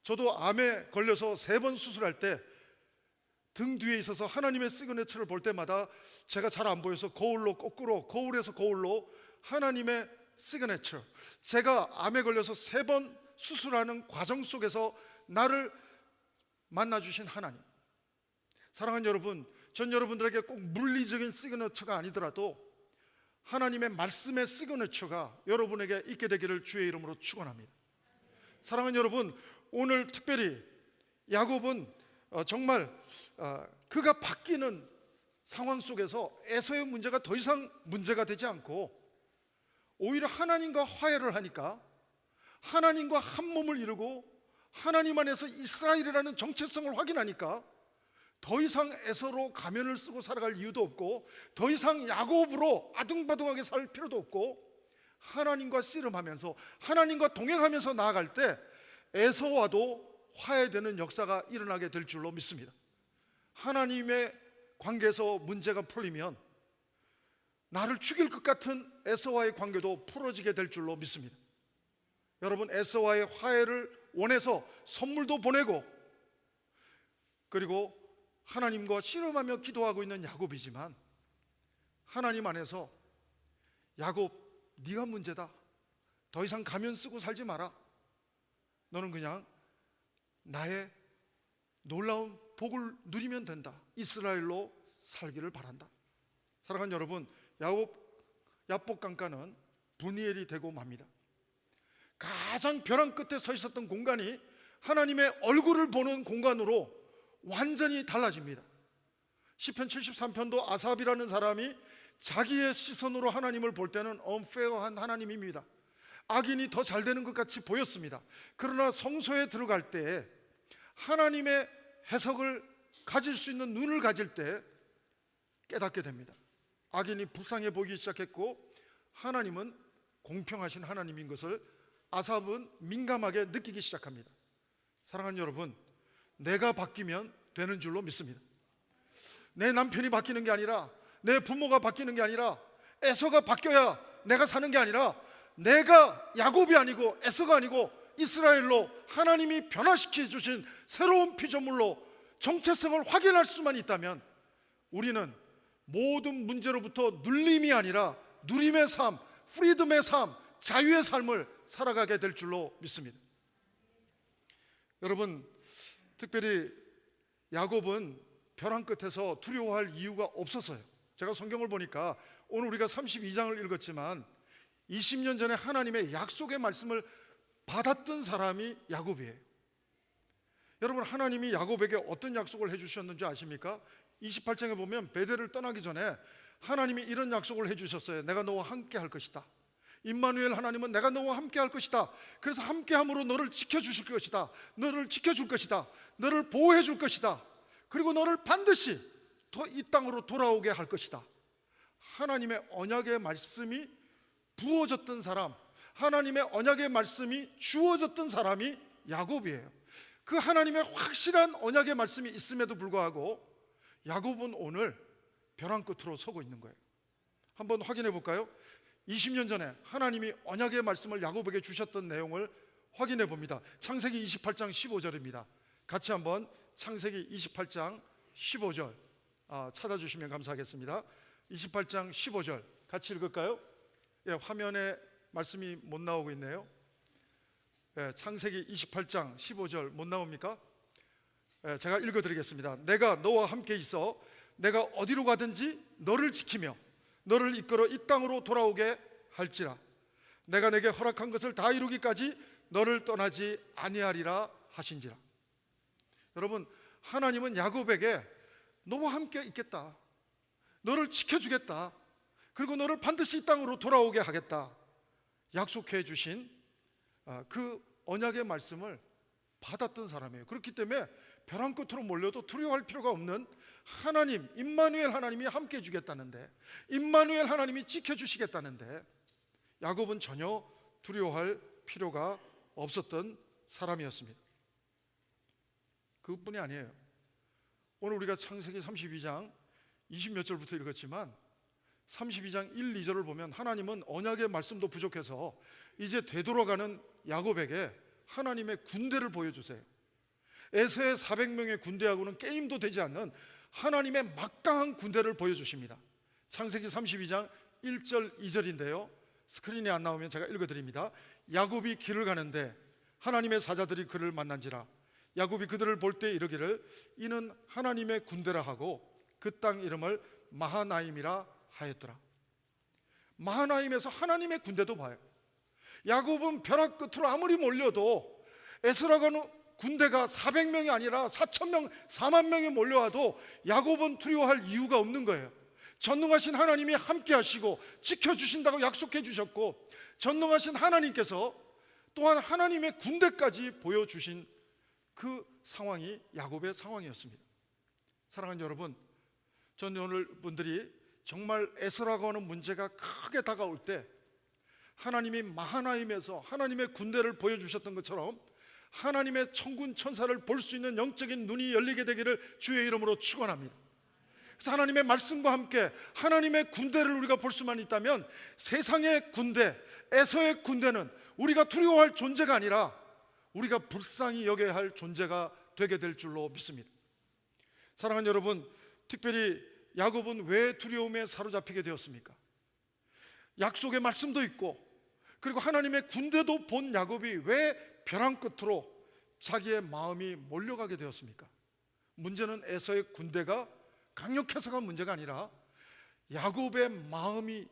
저도 암에 걸려서 3번 수술할 때 등 뒤에 있어서 하나님의 시그네처를 볼 때마다 제가 잘 안 보여서 거울로 거꾸로, 거울에서 거울로 하나님의 시그네처, 제가 암에 걸려서 3번 수술하는 과정 속에서 나를 만나주신 하나님. 사랑하는 여러분, 전 여러분들에게 꼭 물리적인 시그네처가 아니더라도 하나님의 말씀의 시그네처가 여러분에게 있게 되기를 주의 이름으로 축원합니다. 사랑하는 여러분, 오늘 특별히 야곱은 정말 그가 바뀌는 상황 속에서 에서의 문제가 더 이상 문제가 되지 않고 오히려 하나님과 화해를 하니까 하나님과 한 몸을 이루고 하나님 안에서 이스라엘이라는 정체성을 확인하니까 더 이상 에서로 가면을 쓰고 살아갈 이유도 없고 더 이상 야곱으로 아둥바둥하게 살 필요도 없고 하나님과 씨름하면서 하나님과 동행하면서 나아갈 때 에서와도 화해되는 역사가 일어나게 될 줄로 믿습니다. 하나님의 관계에서 문제가 풀리면 나를 죽일 것 같은 에서와의 관계도 풀어지게 될 줄로 믿습니다. 여러분, 에서와의 화해를 원해서 선물도 보내고 그리고 하나님과 씨름하며 기도하고 있는 야곱이지만 하나님 안에서 야곱, 네가 문제다. 더 이상 가면 쓰고 살지 마라. 너는 그냥 나의 놀라운 복을 누리면 된다. 이스라엘로 살기를 바란다. 사랑하는 여러분, 야복 강가는 브니엘이 되고 맙니다. 가장 벼랑 끝에 서 있었던 공간이 하나님의 얼굴을 보는 공간으로 완전히 달라집니다. 시편 73편도 아삽이라는 사람이 자기의 시선으로 하나님을 볼 때는 unfair한 하나님입니다. 악인이 더 잘 되는 것 같이 보였습니다. 그러나 성소에 들어갈 때 하나님의 해석을 가질 수 있는 눈을 가질 때 깨닫게 됩니다. 악인이 불쌍해 보이기 시작했고 하나님은 공평하신 하나님인 것을 아삽은 민감하게 느끼기 시작합니다. 사랑하는 여러분, 내가 바뀌면 되는 줄로 믿습니다. 내 남편이 바뀌는 게 아니라 내 부모가 바뀌는 게 아니라 에서가 바뀌어야 내가 사는 게 아니라 내가 야곱이 아니고 에서가 아니고 이스라엘로 하나님이 변화시켜 주신 새로운 피조물로 정체성을 확인할 수만 있다면 우리는 모든 문제로부터 눌림이 아니라 누림의 삶, 프리덤의 삶, 자유의 삶을 살아가게 될 줄로 믿습니다. 여러분, 특별히 야곱은 벼랑 끝에서 두려워할 이유가 없었어요. 제가 성경을 보니까 오늘 우리가 32장을 읽었지만 20년 전에 하나님의 약속의 말씀을 받았던 사람이 야곱이에요. 여러분, 하나님이 야곱에게 어떤 약속을 해주셨는지 아십니까? 28장에 보면 베델을 떠나기 전에 하나님이 이런 약속을 해주셨어요. 내가 너와 함께 할 것이다. 임마누엘 하나님은 내가 너와 함께 할 것이다. 그래서 함께함으로 너를 지켜주실 것이다. 너를 지켜줄 것이다. 너를 보호해 줄 것이다. 그리고 너를 반드시 이 땅으로 돌아오게 할 것이다. 하나님의 언약의 말씀이 부어졌던 사람, 하나님의 언약의 말씀이 주어졌던 사람이 야곱이에요. 그 하나님의 확실한 언약의 말씀이 있음에도 불구하고 야곱은 오늘 벼랑 끝으로 서고 있는 거예요. 한번 확인해 볼까요? 20년 전에 하나님이 언약의 말씀을 야곱에게 주셨던 내용을 확인해 봅니다. 창세기 28장 15절입니다. 같이 한번 창세기 28장 15절 찾아주시면 감사하겠습니다. 28장 15절 같이 읽을까요? 예, 화면에 말씀이 못 나오고 있네요. 예, 창세기 28장 15절 못 나옵니까? 예, 제가 읽어드리겠습니다. 내가 너와 함께 있어 내가 어디로 가든지 너를 지키며 너를 이끌어 이 땅으로 돌아오게 할지라. 내가 내게 허락한 것을 다 이루기까지 너를 떠나지 아니하리라 하신지라. 여러분, 하나님은 야곱에게 너와 함께 있겠다, 너를 지켜주겠다, 그리고 너를 반드시 이 땅으로 돌아오게 하겠다 약속해 주신 그 언약의 말씀을 받았던 사람이에요. 그렇기 때문에 벼랑 끝으로 몰려도 두려워할 필요가 없는 하나님, 임마누엘 하나님이 함께 해주겠다는데, 임마누엘 하나님이 지켜주시겠다는데 야곱은 전혀 두려워할 필요가 없었던 사람이었습니다. 그것뿐이 아니에요. 오늘 우리가 창세기 32장 20몇 절부터 읽었지만 32장 1, 2절을 보면 하나님은 언약의 말씀도 부족해서 이제 되돌아가는 야곱에게 하나님의 군대를 보여주세요. 에서의 400명의 군대하고는 게임도 되지 않는 하나님의 막강한 군대를 보여주십니다. 창세기 32장 1절 2절인데요 스크린에 안 나오면 제가 읽어드립니다. 야곱이 길을 가는데 하나님의 사자들이 그를 만난지라. 야곱이 그들을 볼 때 이르기를 이는 하나님의 군대라 하고 그 땅 이름을 마하나임이라 하였더라. 마하나임에서 하나님의 군대도 봐요. 야곱은 벼락 끝으로 아무리 몰려도 에서라고 군대가 400명이 아니라 4,000명, 4만 명이 몰려와도 야곱은 두려워할 이유가 없는 거예요. 전능하신 하나님이 함께 하시고 지켜주신다고 약속해 주셨고, 전능하신 하나님께서 또한 하나님의 군대까지 보여주신 그 상황이 야곱의 상황이었습니다. 사랑하는 여러분, 저는 오늘 분들이 정말 애서라고 하는 문제가 크게 다가올 때 하나님이 마하나임에서 하나님의 군대를 보여주셨던 것처럼 하나님의 천군 천사를 볼 수 있는 영적인 눈이 열리게 되기를 주의 이름으로 축원합니다. 그래서 하나님의 말씀과 함께 하나님의 군대를 우리가 볼 수만 있다면 세상의 군대, 에서의 군대는 우리가 두려워할 존재가 아니라 우리가 불쌍히 여겨야 할 존재가 되게 될 줄로 믿습니다. 사랑하는 여러분, 특별히 야곱은 왜 두려움에 사로잡히게 되었습니까? 약속의 말씀도 있고 그리고 하나님의 군대도 본 야곱이 왜 벼랑 끝으로 자기의 마음이 몰려가게 되었습니까? 문제는 에서의 군대가 강력해서가 문제가 아니라 야곱의 마음이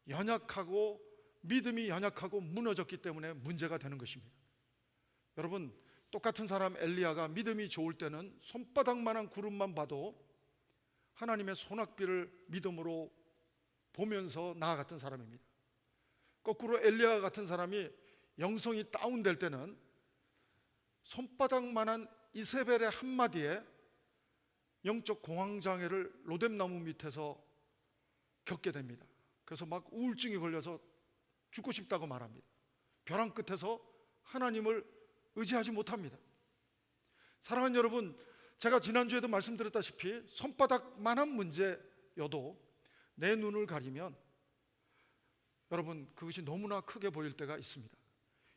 연약하고 믿음이 연약하고 무너졌기 때문에 문제가 되는 것입니다. 여러분, 똑같은 사람 엘리야가 믿음이 좋을 때는 손바닥만한 구름만 봐도 하나님의 소낙비를 믿음으로 보면서 나아갔던 사람입니다. 거꾸로 엘리야 같은 사람이 영성이 다운될 때는 손바닥만한 이세벨의 한마디에 영적 공황장애를 로뎀나무 밑에서 겪게 됩니다. 그래서 막 우울증이 걸려서 죽고 싶다고 말합니다. 벼랑 끝에서 하나님을 의지하지 못합니다. 사랑하는 여러분, 제가 지난주에도 말씀드렸다시피 손바닥만한 문제여도 내 눈을 가리면 여러분 그것이 너무나 크게 보일 때가 있습니다.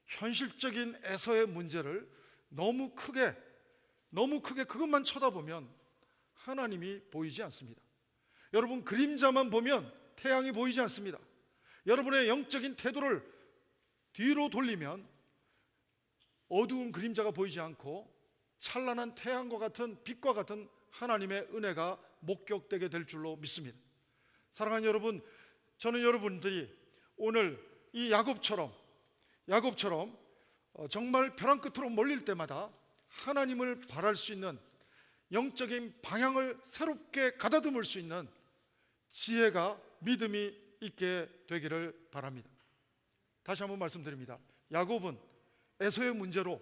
현실적인 에서의 문제를 너무 크게 그것만 쳐다보면 하나님이 보이지 않습니다. 여러분, 그림자만 보면 태양이 보이지 않습니다. 여러분의 영적인 태도를 뒤로 돌리면 어두운 그림자가 보이지 않고 찬란한 태양과 같은 빛과 같은 하나님의 은혜가 목격되게 될 줄로 믿습니다. 사랑하는 여러분, 저는 여러분들이 오늘 이 야곱처럼 정말 벼랑 끝으로 몰릴 때마다 하나님을 바랄 수 있는 영적인 방향을 새롭게 가다듬을 수 있는 지혜가, 믿음이 있게 되기를 바랍니다. 다시 한번 말씀드립니다. 야곱은 에서의 문제로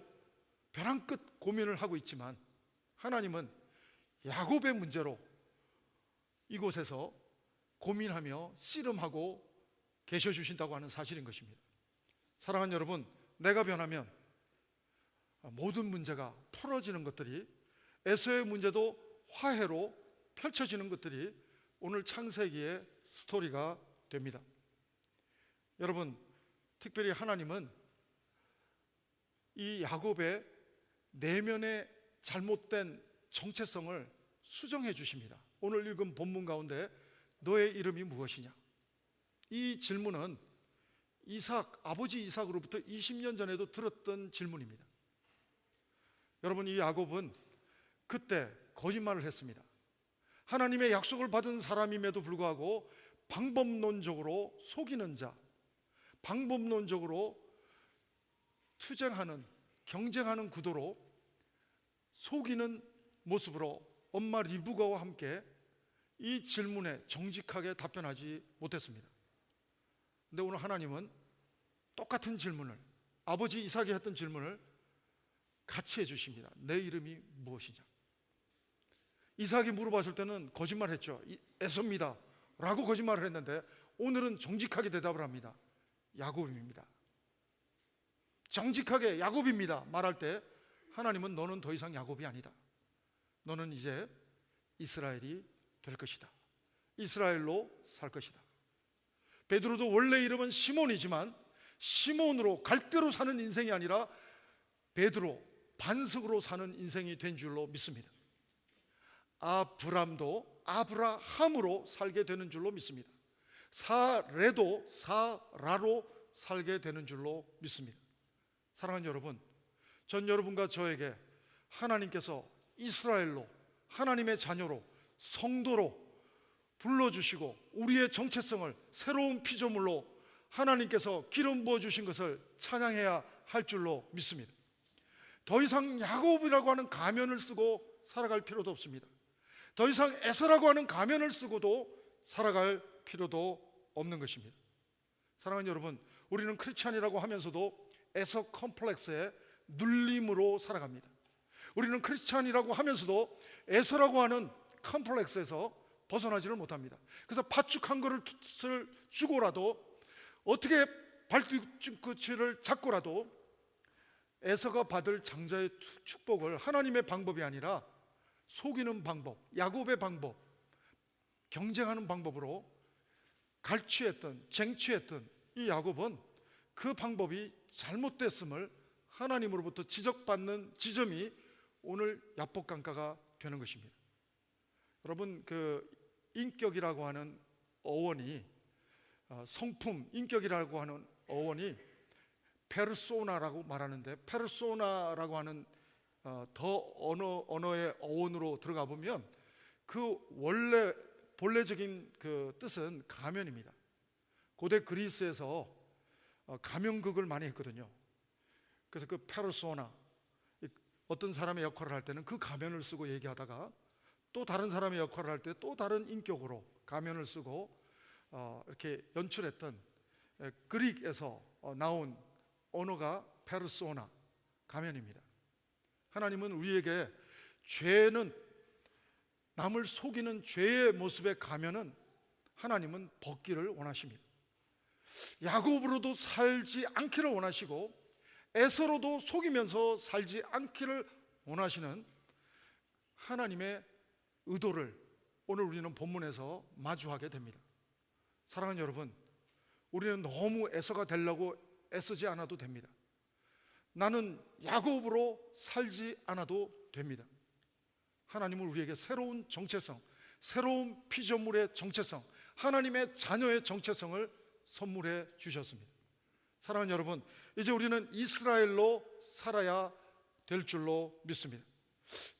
벼랑 끝 고민을 하고 있지만 하나님은 야곱의 문제로 이곳에서 고민하며 씨름하고 계셔 주신다고 하는 사실인 것입니다. 사랑하는 여러분, 내가 변하면 모든 문제가 풀어지는 것들이, 에서의 문제도 화해로 펼쳐지는 것들이 오늘 창세기의 스토리가 됩니다. 여러분, 특별히 하나님은 이 야곱의 내면의 잘못된 정체성을 수정해 주십니다. 오늘 읽은 본문 가운데 너의 이름이 무엇이냐? 이 질문은 아버지 이삭으로부터 20년 전에도 들었던 질문입니다. 여러분, 이 야곱은 그때 거짓말을 했습니다. 하나님의 약속을 받은 사람임에도 불구하고 방법론적으로 속이는 자, 방법론적으로 투쟁하는, 경쟁하는 구도로 속이는 모습으로 엄마 리브가와 함께 이 질문에 정직하게 답변하지 못했습니다. 근데 오늘 하나님은 똑같은 질문을, 아버지 이삭이 했던 질문을 같이 해주십니다. 내 이름이 무엇이냐? 이삭이 물어봤을 때는 거짓말했죠. 에서입니다 라고 거짓말을 했는데 오늘은 정직하게 대답을 합니다. 야곱입니다. 정직하게 야곱입니다 말할 때 하나님은 너는 더 이상 야곱이 아니다. 너는 이제 이스라엘이 될 것이다. 이스라엘로 살 것이다. 베드로도 원래 이름은 시몬이지만 시몬으로 갈대로 사는 인생이 아니라 베드로, 반석으로 사는 인생이 된 줄로 믿습니다. 아브람도 아브라함으로 살게 되는 줄로 믿습니다. 사레도 사라로 살게 되는 줄로 믿습니다. 사랑하는 여러분, 전 여러분과 저에게 하나님께서 이스라엘로, 하나님의 자녀로, 성도로 불러주시고 우리의 정체성을 새로운 피조물로 하나님께서 기름 부어주신 것을 찬양해야 할 줄로 믿습니다. 더 이상 야곱이라고 하는 가면을 쓰고 살아갈 필요도 없습니다. 더 이상 에서라고 하는 가면을 쓰고도 살아갈 필요도 없는 것입니다. 사랑하는 여러분, 우리는 크리스찬이라고 하면서도 에서 컴플렉스의 눌림으로 살아갑니다. 우리는 크리스찬이라고 하면서도 에서라고 하는 컴플렉스에서 벗어나지를 못합니다. 그래서 팥죽 한 그릇을 주고라도, 어떻게 발뒤꿈치를 잡고라도 에서가 받을 장자의 축복을 하나님의 방법이 아니라 속이는 방법, 야곱의 방법, 경쟁하는 방법으로 갈취했던, 쟁취했던 이 야곱은 그 방법이 잘못됐음을 하나님으로부터 지적받는 지점이 오늘 야복강가가 되는 것입니다. 여러분, 그 인격이라고 하는 어원이, 성품, 인격이라고 하는 어원이 페르소나라고 말하는데, 페르소나라고 하는 더 언어의 어원으로 들어가 보면 그 원래 본래적인 그 뜻은 가면입니다. 고대 그리스에서 가면극을 많이 했거든요. 그래서 그 페르소나, 어떤 사람의 역할을 할 때는 그 가면을 쓰고 얘기하다가 또 다른 사람의 역할을 할 때 또 다른 인격으로 가면을 쓰고 이렇게 연출했던 그릭에서 나온 언어가 페르소나, 가면입니다. 하나님은 우리에게 죄는, 남을 속이는 죄의 모습의 가면은 하나님은 벗기를 원하십니다. 야곱으로도 살지 않기를 원하시고 에서로도 속이면서 살지 않기를 원하시는 하나님의 의도를 오늘 우리는 본문에서 마주하게 됩니다. 사랑하는 여러분, 우리는 너무 에서가 되려고 애쓰지 않아도 됩니다. 나는 야곱으로 살지 않아도 됩니다. 하나님은 우리에게 새로운 정체성, 새로운 피조물의 정체성, 하나님의 자녀의 정체성을 선물해 주셨습니다. 사랑하는 여러분, 이제 우리는 이스라엘로 살아야 될 줄로 믿습니다.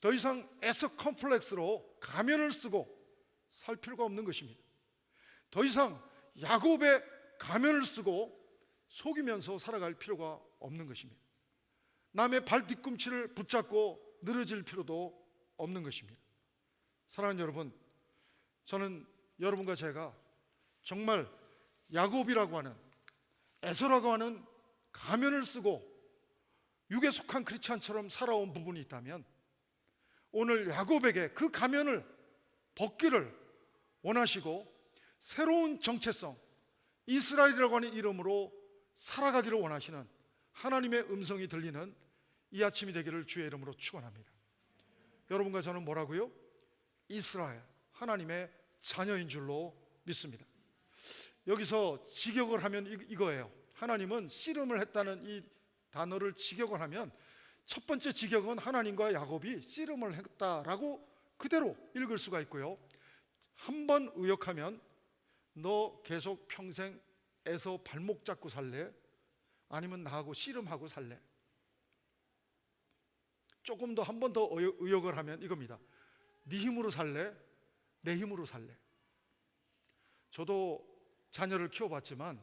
더 이상 에서 컴플렉스로 가면을 쓰고 살 필요가 없는 것입니다. 더 이상 야곱의 가면을 쓰고 속이면서 살아갈 필요가 없는 것입니다. 남의 발 뒤꿈치를 붙잡고 늘어질 필요도 없는 것입니다. 사랑하는 여러분, 저는 여러분과 제가 정말 야곱이라고 하는, 에서라고 하는 가면을 쓰고 육에 속한 크리스찬처럼 살아온 부분이 있다면 오늘 야곱에게 그 가면을 벗기를 원하시고 새로운 정체성, 이스라엘이라고 하는 이름으로 살아가기를 원하시는 하나님의 음성이 들리는 이 아침이 되기를 주의 이름으로 축원합니다. 여러분과 저는 뭐라고요? 이스라엘, 하나님의 자녀인 줄로 믿습니다. 여기서 직역을 하면 이거예요. 하나님은 씨름을 했다는 이 단어를 직역을 하면 첫 번째 직역은 하나님과 야곱이 씨름을 했다라고 그대로 읽을 수가 있고요. 한 번 의역하면 너 계속 평생 에서 발목 잡고 살래? 아니면 나하고 씨름하고 살래? 조금 더, 한 번 더 의역을 하면 이겁니다. 네 힘으로 살래? 내 힘으로 살래? 저도 자녀를 키워봤지만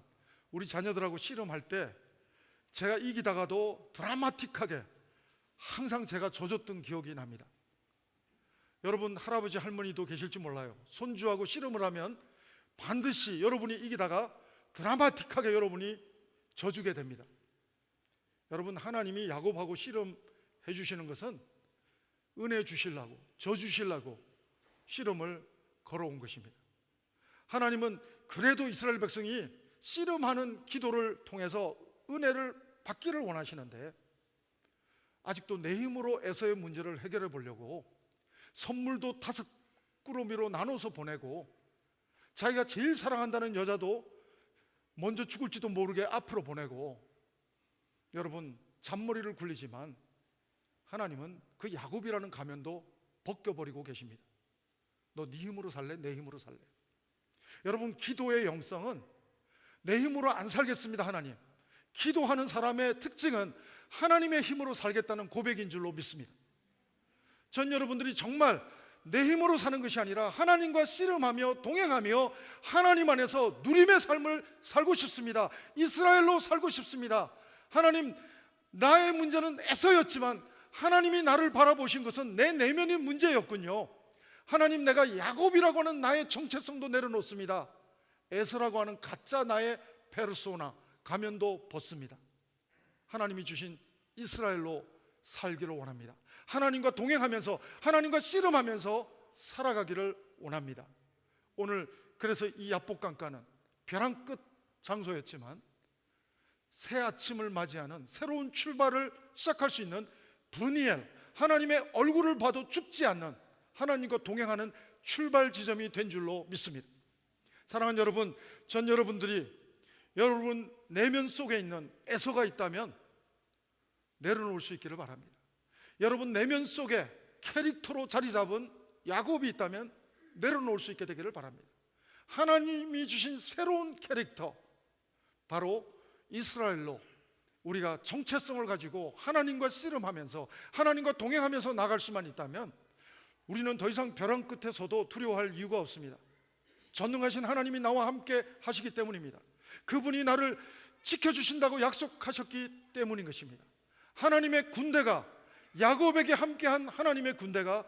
우리 자녀들하고 씨름할 때 제가 이기다가도 드라마틱하게 항상 제가 져줬던 기억이 납니다. 여러분, 할아버지 할머니도 계실지 몰라요. 손주하고 씨름을 하면 반드시 여러분이 이기다가 드라마틱하게 여러분이 져주게 됩니다. 여러분, 하나님이 야곱하고 씨름해 주시는 것은 은혜 주시려고, 져주시려고 씨름을 걸어온 것입니다. 하나님은 그래도 이스라엘 백성이 씨름하는 기도를 통해서 은혜를 받기를 원하시는데 아직도 내 힘으로 에서의 문제를 해결해 보려고 선물도 5꾸러미로 나눠서 보내고 자기가 제일 사랑한다는 여자도 먼저 죽을지도 모르게 앞으로 보내고, 여러분, 잔머리를 굴리지만 하나님은 그 야곱이라는 가면도 벗겨버리고 계십니다. 너 네 힘으로 살래? 내 힘으로 살래? 여러분, 기도의 영성은 내 힘으로 안 살겠습니다. 하나님, 기도하는 사람의 특징은 하나님의 힘으로 살겠다는 고백인 줄로 믿습니다. 전 여러분들이 정말 내 힘으로 사는 것이 아니라 하나님과 씨름하며 동행하며 하나님 안에서 누림의 삶을 살고 싶습니다. 이스라엘로 살고 싶습니다. 하나님, 나의 문제는 에서였지만 하나님이 나를 바라보신 것은 내 내면의 문제였군요. 하나님, 내가 야곱이라고 하는 나의 정체성도 내려놓습니다. 에서라고 하는 가짜 나의 페르소나, 가면도 벗습니다. 하나님이 주신 이스라엘로 살기를 원합니다. 하나님과 동행하면서, 하나님과 씨름하면서 살아가기를 원합니다. 오늘 그래서 이 야복강가는 벼랑 끝 장소였지만 새 아침을 맞이하는 새로운 출발을 시작할 수 있는 브니엘, 하나님의 얼굴을 봐도 죽지 않는, 하나님과 동행하는 출발 지점이 된 줄로 믿습니다. 사랑하는 여러분, 전 여러분들이 여러분 내면 속에 있는 에서가 있다면 내려놓을 수 있기를 바랍니다. 여러분 내면 속에 캐릭터로 자리 잡은 야곱이 있다면 내려놓을 수 있게 되기를 바랍니다. 하나님이 주신 새로운 캐릭터, 바로 이스라엘로 우리가 정체성을 가지고 하나님과 씨름하면서, 하나님과 동행하면서 나갈 수만 있다면 우리는 더 이상 벼랑 끝에서도 두려워할 이유가 없습니다. 전능하신 하나님이 나와 함께 하시기 때문입니다. 그분이 나를 지켜주신다고 약속하셨기 때문인 것입니다. 하나님의 군대가, 야곱에게 함께한 하나님의 군대가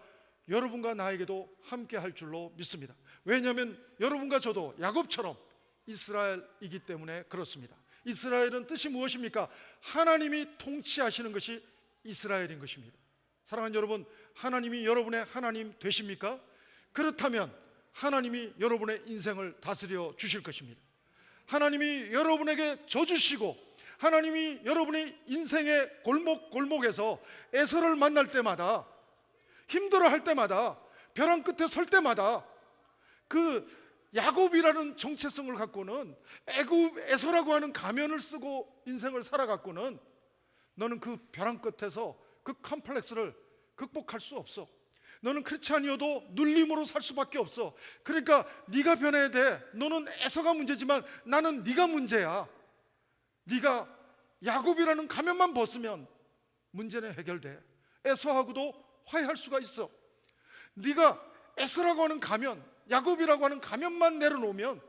여러분과 나에게도 함께할 줄로 믿습니다. 왜냐하면 여러분과 저도 야곱처럼 이스라엘이기 때문에 그렇습니다. 이스라엘은 뜻이 무엇입니까? 하나님이 통치하시는 것이 이스라엘인 것입니다. 사랑하는 여러분, 하나님이 여러분의 하나님 되십니까? 그렇다면 하나님이 여러분의 인생을 다스려 주실 것입니다. 하나님이 여러분에게 져주시고, 하나님이 여러분의 인생의 골목골목에서 에서를 만날 때마다, 힘들어할 때마다, 벼랑 끝에 설 때마다 그 야곱이라는 정체성을 갖고는, 에서라고 하는 가면을 쓰고 인생을 살아갖고는 너는 그 벼랑 끝에서 그 컴플렉스를 극복할 수 없어. 너는 그렇지 아니어도 눌림으로 살 수밖에 없어. 그러니까 네가 변해야 돼. 너는 에서가 문제지만 나는 네가 문제야. 네가 야곱이라는 가면만 벗으면 문제는 해결돼. 에서하고도 화해할 수가 있어. 네가 에서라고 하는 가면, 야곱이라고 하는 가면만 내려놓으면,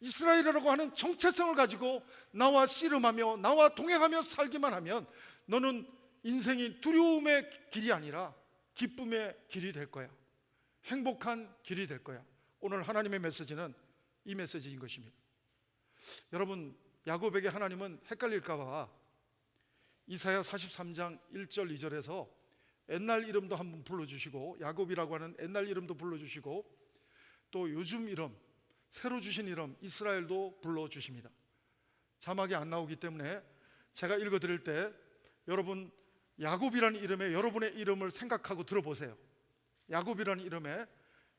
이스라엘이라고 하는 정체성을 가지고 나와 씨름하며 나와 동행하며 살기만 하면 너는 인생이 두려움의 길이 아니라 기쁨의 길이 될 거야. 행복한 길이 될 거야. 오늘 하나님의 메시지는 이 메시지인 것입니다. 여러분, 야곱에게 하나님은 헷갈릴까 봐 이사야 43장 1절 2절에서 옛날 이름도 한번 불러주시고, 야곱이라고 하는 옛날 이름도 불러주시고, 또 요즘 이름, 새로 주신 이름 이스라엘도 불러주십니다. 자막이 안 나오기 때문에 제가 읽어드릴 때 여러분 야곱이라는 이름에 여러분의 이름을 생각하고 들어보세요. 야곱이라는 이름에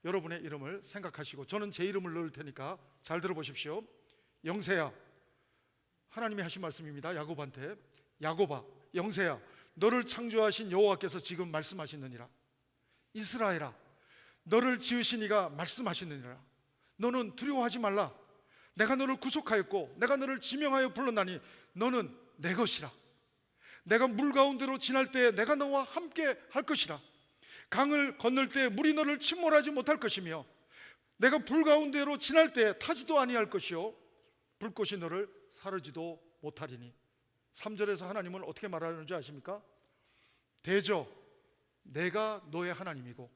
여러분의 이름을 생각하시고 저는 제 이름을 넣을 테니까 잘 들어보십시오. 영세야, 하나님이 하신 말씀입니다. 야곱한테, 야곱아, 영세야, 너를 창조하신 여호와께서 지금 말씀하시느니라. 이스라엘아, 너를 지으신 이가 말씀하시느니라. 너는 두려워하지 말라. 내가 너를 구속하였고 내가 너를 지명하여 불렀나니 너는 내 것이라. 내가 물 가운데로 지날 때 내가 너와 함께 할 것이라. 강을 건널 때 물이 너를 침몰하지 못할 것이며 내가 불 가운데로 지날 때 타지도 아니할 것이요 불꽃이 너를 사르지도 못하리니. 3절에서 하나님은 어떻게 말하는지 아십니까? 대저 내가 너의 하나님이고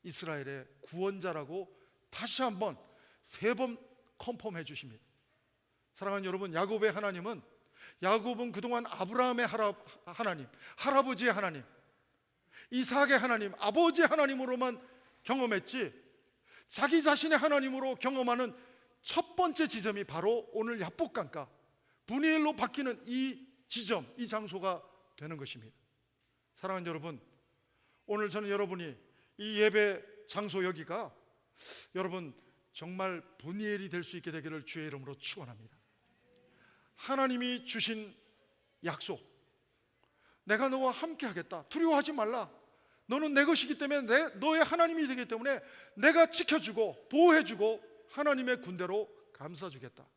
이스라엘의 구원자라고 다시 한번 3번 컨펌해 주십니다. 사랑하는 여러분, 야곱의 하나님은, 야곱은 그동안 아브라함의 하나님, 할아버지의 하나님, 이삭의 하나님, 아버지의 하나님으로만 경험했지 자기 자신의 하나님으로 경험하는 첫 번째 지점이 바로 오늘 야복강가 브니엘로 바뀌는 이 지점, 이 장소가 되는 것입니다. 사랑하는 여러분, 오늘 저는 여러분이 이 예배 장소 여기가 여러분 정말 브니엘이 될 수 있게 되기를 주의 이름으로 축원합니다. 하나님이 주신 약속, 내가 너와 함께 하겠다, 두려워하지 말라, 너는 내 것이기 때문에 너의 하나님이 되기 때문에 내가 지켜주고 보호해주고 하나님의 군대로 감싸주겠다.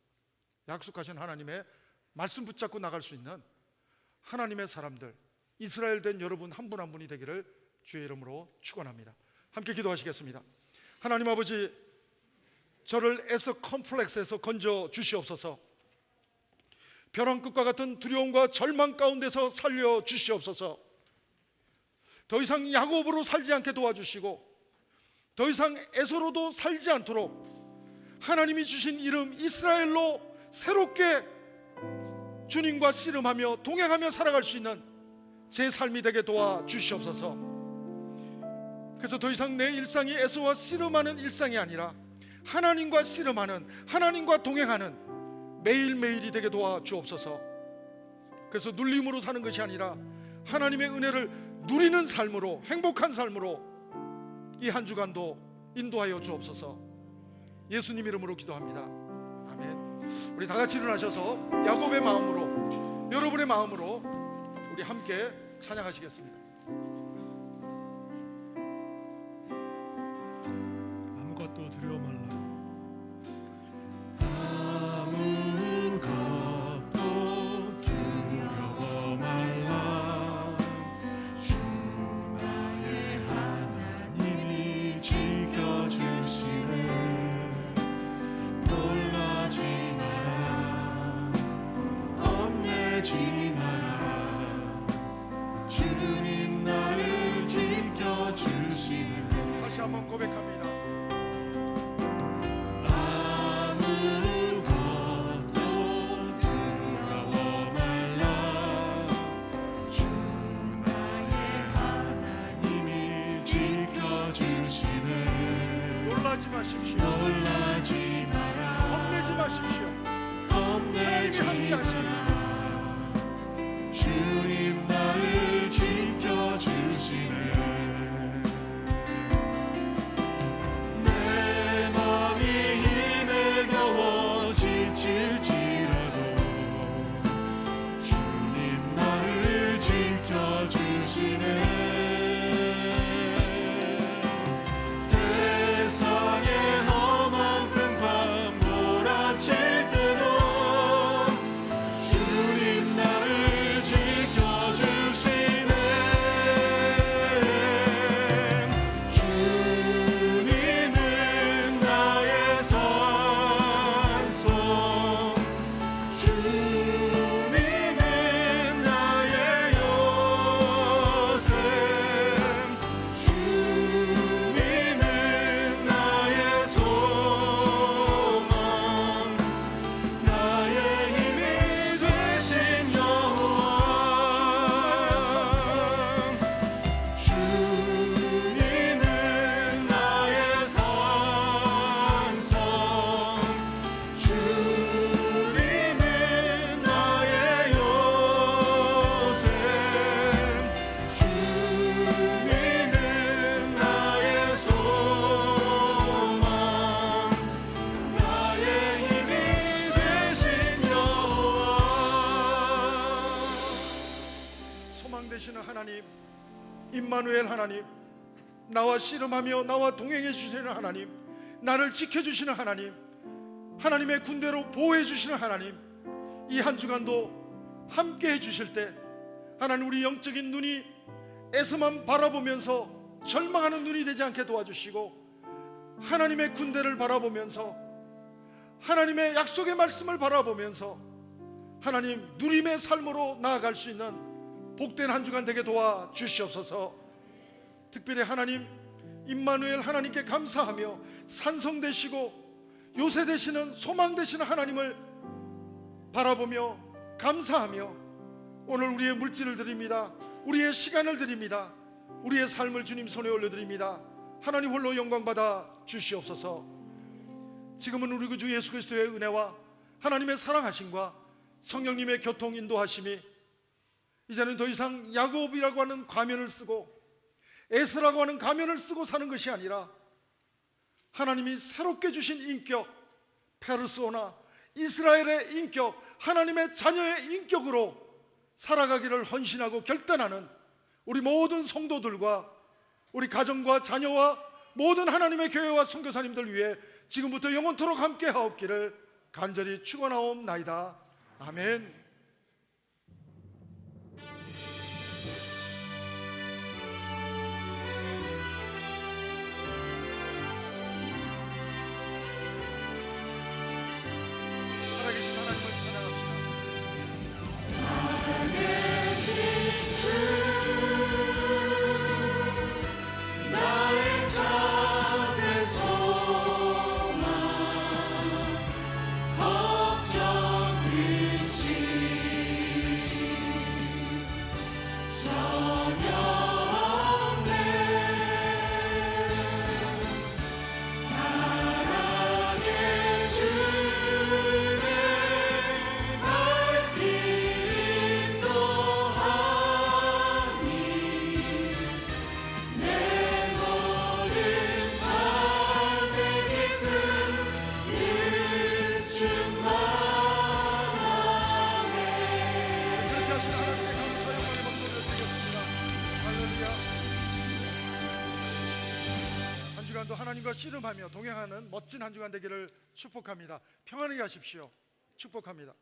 약속하신 하나님의 말씀 붙잡고 나갈 수 있는 하나님의 사람들, 이스라엘 된 여러분 한 분 한 분이 되기를 주의 이름으로 축원합니다. 함께 기도하시겠습니다. 하나님 아버지, 저를 에서 컴플렉스에서 건져 주시옵소서. 벼랑 끝과 같은 두려움과 절망 가운데서 살려 주시옵소서. 더 이상 야곱으로 살지 않게 도와주시고 더 이상 에서로도 살지 않도록 하나님이 주신 이름 이스라엘로 새롭게 주님과 씨름하며 동행하며 살아갈 수 있는 제 삶이 되게 도와주시옵소서. 그래서 더 이상 내 일상이 에서와 씨름하는 일상이 아니라 하나님과 씨름하는, 하나님과 동행하는 매일매일이 되게 도와주옵소서. 그래서 눌림으로 사는 것이 아니라 하나님의 은혜를 누리는 삶으로, 행복한 삶으로 이 한 주간도 인도하여 주옵소서. 예수님 이름으로 기도합니다. 아멘. 우리 다 같이 일어나셔서 야곱의 마음으로, 여러분의 마음으로 우리 함께 찬양하시겠습니다. 아무것도 두려워 말라. 아무것도 두려워 말라. 주 나의 하나님이 지켜주시네. 놀라지 마라. 겁내지 마라. 주님 나를 지켜주시네. 다시 한번 고백합니다. 놀라지 마십시오. 놀라지 마라. 겁내지 마십시오. 겁내지 하나님이 함께하십니다. 마라. 주님 나를 지켜주시네. 내 맘이 힘에 겨워 지칠지라도 주님 나를 지켜주시네. 세상의 험한 큰 밤 몰아칠 때도 주님 나를 지켜주시네. 주님은 나의 산성, 주님은 나의 요새, 주님은 나의 소망, 나의 힘이 되신 여호와. 주님은 나의 산성, 주님은 나의 요새, 주님은 나의 소망, 나의 힘이 되신 여호와. 소망 되시는 하나님, 임마누엘 하나님, 나와 씨름하며 나와 동행해 주시는 하나님, 나를 지켜주시는 하나님, 하나님의 군대로 보호해 주시는 하나님, 이 한 주간도 함께 해 주실 때 하나님 우리 영적인 눈이 에서만 바라보면서 절망하는 눈이 되지 않게 도와주시고 하나님의 군대를 바라보면서 하나님의 약속의 말씀을 바라보면서 하나님 누림의 삶으로 나아갈 수 있는 복된 한 주간 되게 도와주시옵소서. 특별히 하나님 임마누엘 하나님께 감사하며 산성 되시고 요새 되시는 소망 되시는 하나님을 바라보며 감사하며 오늘 우리의 물질을 드립니다. 우리의 시간을 드립니다. 우리의 삶을 주님 손에 올려드립니다. 하나님 홀로 영광 받아 주시옵소서. 지금은 우리 구주 예수 그리스도의 은혜와 하나님의 사랑하심과 성령님의 교통 인도하심이 이제는 더 이상 야곱이라고 하는 가면을 쓰고 에스라고 하는 가면을 쓰고 사는 것이 아니라 하나님이 새롭게 주신 인격 페르소나 이스라엘의 인격 하나님의 자녀의 인격으로 살아가기를 헌신하고 결단하는 우리 모든 성도들과 우리 가정과 자녀와 모든 하나님의 교회와 선교사님들 위해 지금부터 영원토록 함께 하옵기를 간절히 축원하옵나이다. 아멘. 살아계신 하나님을 찬양합니다. 살아계신 주 주간도 하나님과 씨름하며 동행하는 멋진 한 주간 되기를 축복합니다. 평안히 가십시오. 축복합니다.